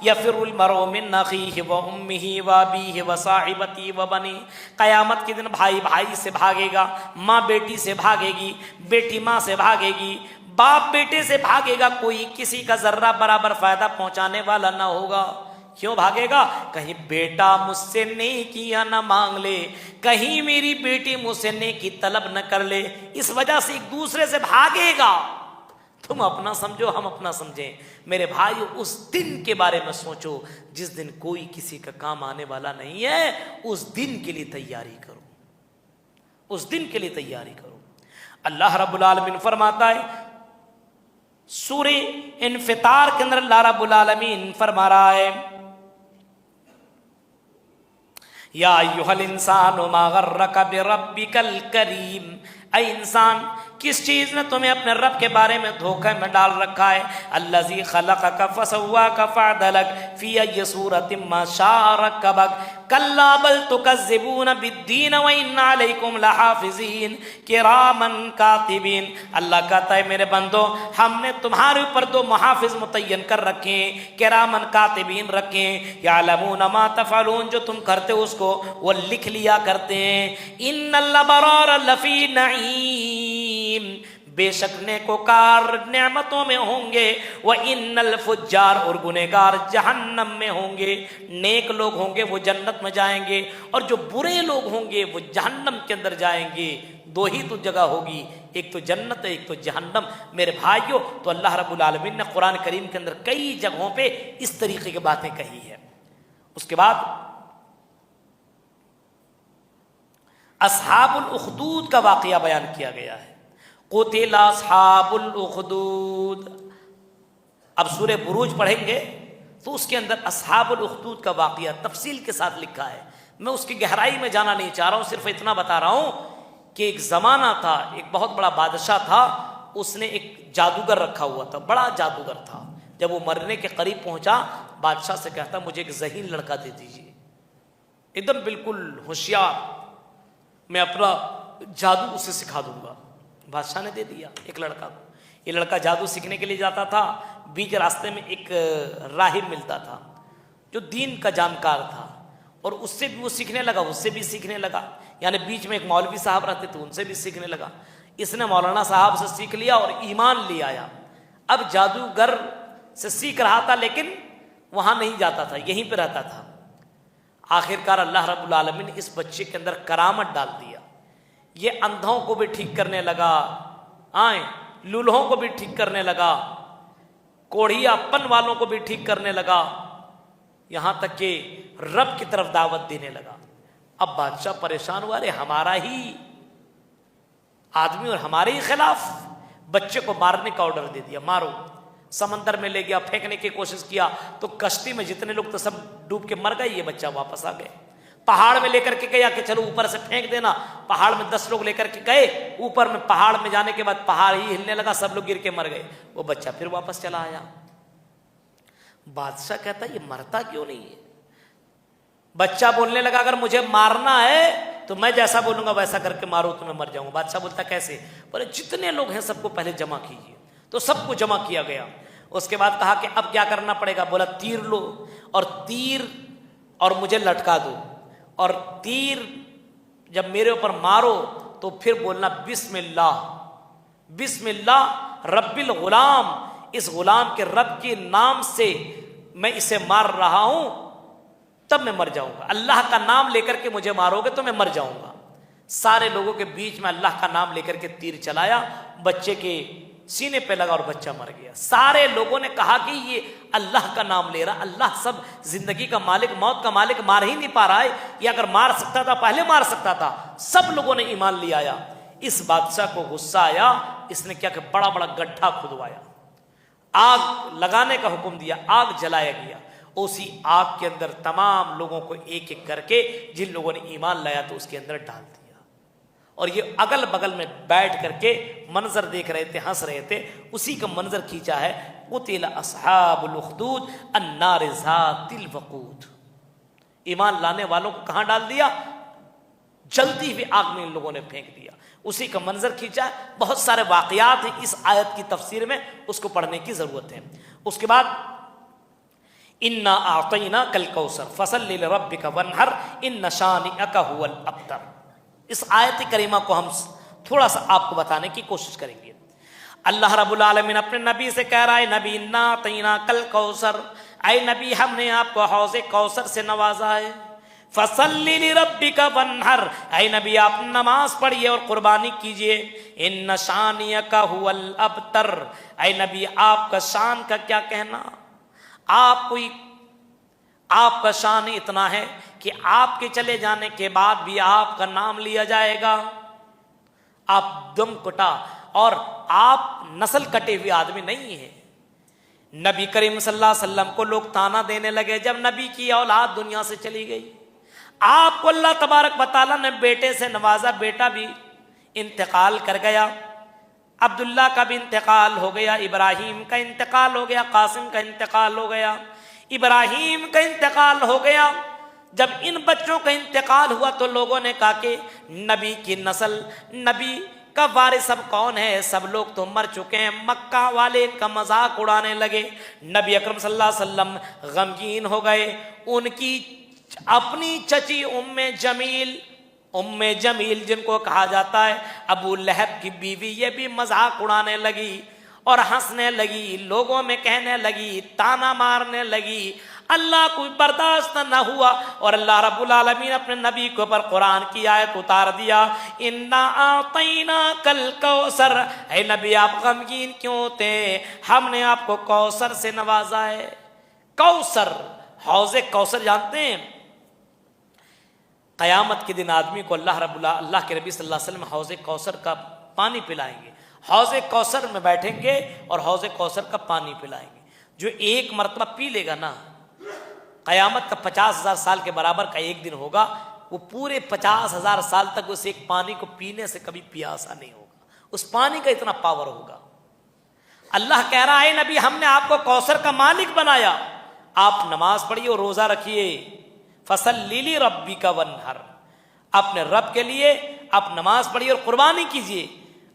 یفر المرء من اخیہ و امہ و ابیہ و صاحبتہ و بنیہ. قیامت کے دن بھائی بھائی سے بھاگے گا, ماں بیٹی سے بھاگے گی, بیٹی ماں سے بھاگے گی, باپ بیٹے سے بھاگے گا. کوئی کسی کا ذرہ برابر فائدہ پہنچانے والا نہ ہوگا. کیوں بھاگے گا؟ کہیں بیٹا مجھ سے نیکیاں نہ مانگ لے, کہیں میری بیٹی مجھ سے نیکی طلب نہ کر لے. اس وجہ سے ایک دوسرے سے بھاگے گا. تم اپنا سمجھو, ہم اپنا سمجھیں. میرے بھائی اس دن کے بارے میں سوچو جس دن کوئی کسی کا کام آنے والا نہیں ہے. اس دن کے لیے تیاری کرو, اس دن کے لیے تیاری کرو. اللہ رب العالمین فرماتا ہے سورہ انفطار کے اندر, اللہ رب العالمین فرما رہا ہے یا ایھا الانسان ما غرک بربک الکریم. اے انسان, کس چیز نے تمہیں اپنے رب کے بارے میں دھوکے میں ڈال رکھا ہے؟ الذی خلقک فسواک فعدلک فی ای صورۃ ما شاء رکبک کلا بل تکذبون بالدین وان علیکم لحافظین کراما کاتبین. اللہ کہتا ہے میرے بندو, ہم نے تمہارے اوپر 2 محافظ متعین کر رکھے ہیں, کراما کاتبین رکھے ہیں, یعلمون ما تفعلون, جو تم کرتے ہو اس کو وہ لکھ لیا کرتے ہیں. ان الابرار لفی نعیم, بے شک نیکوکار نعمتوں میں ہوں گے. وَإِنَّ الْفُجَّارَ, اور گنہگار جہنم میں ہوں گے. نیک لوگ ہوں گے وہ جنت میں جائیں گے, اور جو برے لوگ ہوں گے وہ جہنم کے اندر جائیں گے. 2 ہی تو جگہ ہوگی, ایک تو جنت ہے, ایک تو جہنم. میرے بھائیوں, تو اللہ رب العالمین نے قرآن کریم کے اندر کئی جگہوں پہ اس طریقے کی باتیں کہی ہے. اس کے بعد اصحاب الاخدود کا واقعہ بیان کیا گیا ہے. قتل اصحاب الاخدود. اب سورہ بروج پڑھیں گے تو اس کے اندر اصحاب الاخدود کا واقعہ تفصیل کے ساتھ لکھا ہے. میں اس کی گہرائی میں جانا نہیں چاہ رہا ہوں, صرف اتنا بتا رہا ہوں کہ ایک زمانہ تھا, ایک بہت بڑا بادشاہ تھا, اس نے ایک جادوگر رکھا ہوا تھا, بڑا جادوگر تھا. جب وہ مرنے کے قریب پہنچا, بادشاہ سے کہتا مجھے ایک ذہین لڑکا دے دیجیے, ایک دم بالکل ہوشیار, میں اپنا جادو اسے سکھا دوں گا. بادشاہ نے دے دیا ایک لڑکا کو. یہ لڑکا جادو سیکھنے کے لیے جاتا تھا. بیچ راستے میں ایک راہب ملتا تھا جو دین کا جانکار تھا, اور اس سے بھی وہ سیکھنے لگا, اس سے بھی سیکھنے لگا. یعنی بیچ میں ایک مولوی صاحب رہتے تھے, ان سے بھی سیکھنے لگا. اس نے مولانا صاحب سے سیکھ لیا اور ایمان لے آیا. اب جادوگر سے سیکھ رہا تھا لیکن وہاں نہیں جاتا تھا, یہیں پہ رہتا تھا. آخرکار اللہ رب العالمین نے اس بچے کے اندر کرامت ڈال دیا. یہ اندھوں کو بھی ٹھیک کرنے لگا, لولہوں کو بھی ٹھیک کرنے لگا, کوڑھیا پن والوں کو بھی ٹھیک کرنے لگا, یہاں تک کہ رب کی طرف دعوت دینے لگا. اب بادشاہ پریشان ہوا, ارے ہمارا ہی آدمی اور ہمارے ہی خلاف. بچے کو مارنے کا آرڈر دے دیا, مارو. سمندر میں لے گیا, پھینکنے کی کوشش کیا تو کشتی میں جتنے لوگ تو سب ڈوب کے مر گئے, یہ بچہ واپس آ گئے. پہاڑ میں لے کر کے گیا کہ چلو اوپر سے پھینک دینا. پہاڑ میں 10 لوگ لے کر کے گئے, اوپر میں پہاڑ میں جانے کے بعد پہاڑ ہی ہلنے لگا, سب لوگ گر کے مر گئے. وہ بچہ پھر واپس چلا آیا. بادشاہ کہتا یہ مرتا کیوں نہیں ہے؟ بچہ بولنے لگا اگر مجھے مارنا ہے تو میں جیسا بولوں گا ویسا کر کے مارو تو میں مر جاؤں گا. بادشاہ بولتا کیسے؟ بولے جتنے لوگ ہیں سب کو پہلے جمع کیجیے. تو سب کو جمع کیا گیا. اس کے بعد کہا کہ اب کیا کرنا پڑے گا؟ بولا تیر لو اور تیر اور مجھے لٹکا دو, اور تیر جب میرے اوپر مارو تو پھر بولنا بسم اللہ, بسم اللہ رب الغلام, اس غلام کے رب کے نام سے میں اسے مار رہا ہوں, تب میں مر جاؤں گا. اللہ کا نام لے کر کے مجھے مارو گے تو میں مر جاؤں گا. سارے لوگوں کے بیچ میں اللہ کا نام لے کر کے تیر چلایا, بچے کے سینے پہ لگا اور بچہ مر گیا. سارے لوگوں نے کہا کہ یہ اللہ کا نام لے رہا, اللہ سب زندگی کا مالک, موت کا مالک, مار ہی نہیں پا رہا ہے, یہ اگر مار سکتا تھا پہلے مار سکتا تھا. سب لوگوں نے ایمان لے آیا. اس بادشاہ کو غصہ آیا, اس نے کیا کہ بڑا بڑا گڈھا کھدوایا, آگ لگانے کا حکم دیا, آگ جلایا گیا. اسی آگ کے اندر تمام لوگوں کو ایک ایک کر کے جن لوگوں نے ایمان لایا تو اس کے اندر ڈال دیا. اور یہ اگل بغل میں بیٹھ کر کے منظر دیکھ رہے تھے, ہنس رہے تھے. اسی کا منظر کھینچا ہے قتل اصحاب الاخدود النار ذات الوقود. ایمان لانے والوں کو کہاں ڈال دیا؟ جلتی ہوئی آگ میں ان لوگوں نے پھینک دیا. اسی کا منظر کھینچا ہے. بہت سارے واقعات ہیں اس آیت کی تفسیر میں, اس کو پڑھنے کی ضرورت ہے. اس کے بعد انا اعطیناک الکوثر فصلی لربک وانحر ان شانئک هو الابتر. اس آیت کریمہ کو ہم تھوڑا سا آپ کو بتانے کی کوشش کریں گے. اللہ رب العالمین اپنے نبی سے کہہ رہا ہے نبی انا اعطیناک الکوثر, اے نبی ہم نے آپ کو حوض کوثر سے نوازا ہے. فصلی لربک وانحر, اے نبی آپ نماز پڑھیے اور قربانی کیجئے. ان شانئک هو الابتر, اے نبی آپ کا شان کا کیا کہنا, آپ کا شان اتنا ہے کہ آپ کے چلے جانے کے بعد بھی آپ کا نام لیا جائے گا. آپ دم کٹا اور آپ نسل کٹے ہوئے آدمی نہیں ہیں. نبی کریم صلی اللہ علیہ وسلم کو لوگ تانا دینے لگے جب نبی کی اولاد دنیا سے چلی گئی. آپ کو اللہ تبارک و تعالیٰ نے بیٹے سے نوازا, بیٹا بھی انتقال کر گیا, عبداللہ کا بھی انتقال ہو گیا, ابراہیم کا انتقال ہو گیا, قاسم کا انتقال ہو گیا, ابراہیم کا انتقال ہو گیا. جب ان بچوں کا انتقال ہوا تو لوگوں نے کہا کہ نبی کی نسل, نبی کا وارث اب کون ہے؟ سب لوگ تو مر چکے ہیں. مکہ والے کا مذاق اڑانے لگے. نبی اکرم صلی اللہ علیہ وسلم غمگین ہو گئے. ان کی اپنی چچی ام جمیل جن کو کہا جاتا ہے ابو لہب کی بیوی, یہ بھی مذاق اڑانے لگی اور ہنسنے لگی, لوگوں میں کہنے لگی, تانا مارنے لگی. اللہ کو برداشت نہ ہوا اور اللہ رب العالمین اپنے نبی کے اوپر قرآن کی آیت اتار دیا انا اعطیناک الکوثر. اے نبی آپ غمگین کیوں تھے؟ ہم نے آپ کو کوثر سے نوازا ہے. کوثر, حوض کوثر جانتے ہیں؟ قیامت کے دن آدمی کو اللہ کے نبی صلی اللہ علیہ وسلم حوض کوثر کا پانی پلائیں گے. حوض کوثر میں بیٹھیں گے اور حوض کوثر کا پانی پلائیں گے. جو ایک مرتبہ پی لے گا نا, قیامت کا 50,000 سال کے برابر کا ایک دن ہوگا, وہ پورے 50,000 سال تک اس ایک پانی کو پینے سے کبھی پیاسا نہیں ہوگا. اس پانی کا اتنا پاور ہوگا. اللہ کہہ رہا ہے نبی ہم نے آپ کو کوثر کا مالک بنایا, آپ نماز پڑھیے اور روزہ رکھیے. فصلی لربک وانحر, اپنے رب کے لیے آپ نماز پڑھیے اور قربانی کیجیے.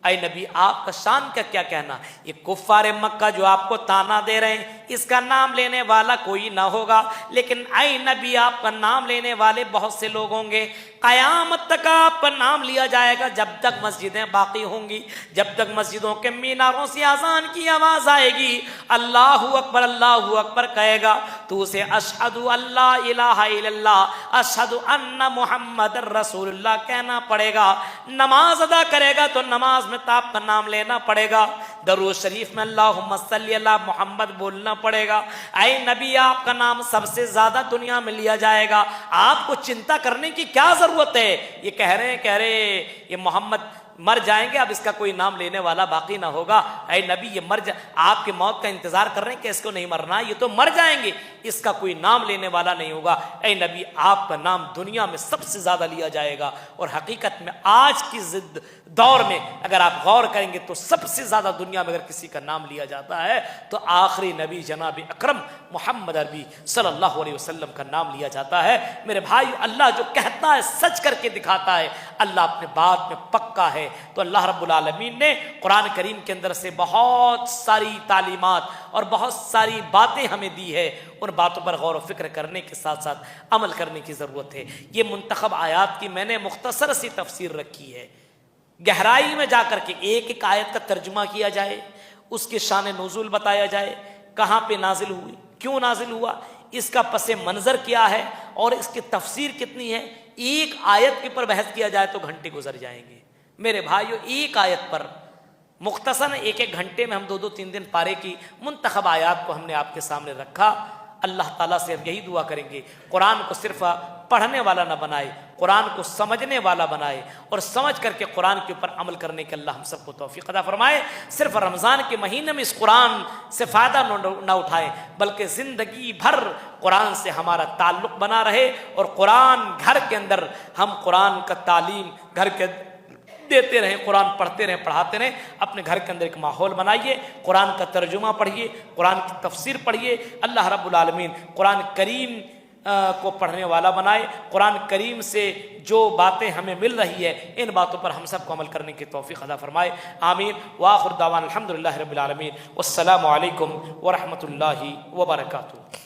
اے نبی آپ کا شان کا کیا کہنا، یہ کفار مکہ جو آپ کو تانا دے رہے ہیں اس کا نام لینے والا کوئی نہ ہوگا، لیکن اے نبی آپ کا نام لینے والے بہت سے لوگ ہوں گے، قیامت تک آپ کا نام لیا جائے گا جب تک مسجدیں باقی ہوں گی، جب تک مسجدوں کے میناروں سے اذان کی آواز آئے گی، اللہ اکبر کہے گا تو اسے اشہد اللہ الہ الا اللہ اشہد ان محمد رسول اللہ کہنا پڑے گا، نماز ادا کرے گا تو نماز میں آپ کا نام لینا پڑے گا، درود شریف میں اللہم صلی علی محمد بولنا پڑے گا، اے نبی آپ کا نام سب سے زیادہ دنیا میں لیا جائے گا، آپ کو چنتا کرنے کی کیا ضرورت ہے، یہ کہہ رہے یہ محمد مر جائیں گے اب اس کا کوئی نام لینے والا باقی نہ ہوگا، اے نبی یہ آپ کے موت کا انتظار کر رہے ہیں کہ اس کو نہیں مرنا، یہ تو مر جائیں گے اس کا کوئی نام لینے والا نہیں ہوگا، اے نبی آپ کا نام دنیا میں سب سے زیادہ لیا جائے گا، اور حقیقت میں آج کی دور میں اگر آپ غور کریں گے تو سب سے زیادہ دنیا میں اگر کسی کا نام لیا جاتا ہے تو آخری نبی جناب اکرم محمد عربی صلی اللہ علیہ وسلم کا نام لیا جاتا ہے۔ میرے بھائی اللہ جو کہتا ہے سچ کر کے دکھاتا ہے، اللہ اپنے بات میں پکا ہے، تو اللہ رب العالمین نے قرآن کریم کے اندر سے بہت ساری تعلیمات اور بہت ساری باتیں ہمیں دی ہے، ان باتوں پر غور و فکر کرنے کے ساتھ ساتھ عمل کرنے کی ضرورت ہے۔ یہ منتخب آیات کی میں نے مختصر سی تفسیر رکھی ہے، گہرائی میں جا کر کے ایک ایک آیت کا ترجمہ کیا جائے، اس کے شان نزول بتایا جائے، کہاں پہ نازل ہوئی، کیوں نازل ہوا، اس کا پس منظر کیا ہے اور اس کی تفسیر کتنی ہے، ایک آیت کے پر بحث کیا جائے تو گھنٹے گزر جائیں گے۔ میرے بھائیو ایک آیت پر مختصراً ایک ایک گھنٹے میں ہم دو دو تین دن پارے کی منتخب آیات کو ہم نے آپ کے سامنے رکھا۔ اللہ تعالیٰ سے یہی دعا کریں گے قرآن کو صرف پڑھنے والا نہ بنائے، قرآن کو سمجھنے والا بنائے، اور سمجھ کر کے قرآن کے اوپر عمل کرنے کے اللہ ہم سب کو توفیق عطا فرمائے۔ صرف رمضان کے مہینے میں اس قرآن سے فائدہ نہ اٹھائیں بلکہ زندگی بھر قرآن سے ہمارا تعلق بنا رہے، اور قرآن گھر کے اندر ہم قرآن کا تعلیم گھر کے دیتے رہیں، قرآن پڑھتے رہیں، پڑھاتے رہیں، اپنے گھر کے اندر ایک ماحول بنائیے، قرآن کا ترجمہ پڑھیے، قرآن کی تفسیر پڑھیے۔ اللہ رب العالمین قرآن کریم کو پڑھنے والا بنائے، قرآن کریم سے جو باتیں ہمیں مل رہی ہے ان باتوں پر ہم سب کو عمل کرنے کی توفیق عطا فرمائے، آمین۔ وآخر دعوانا الحمدللہ رب العالمین، والسلام علیکم ورحمۃ اللہ وبرکاتہ۔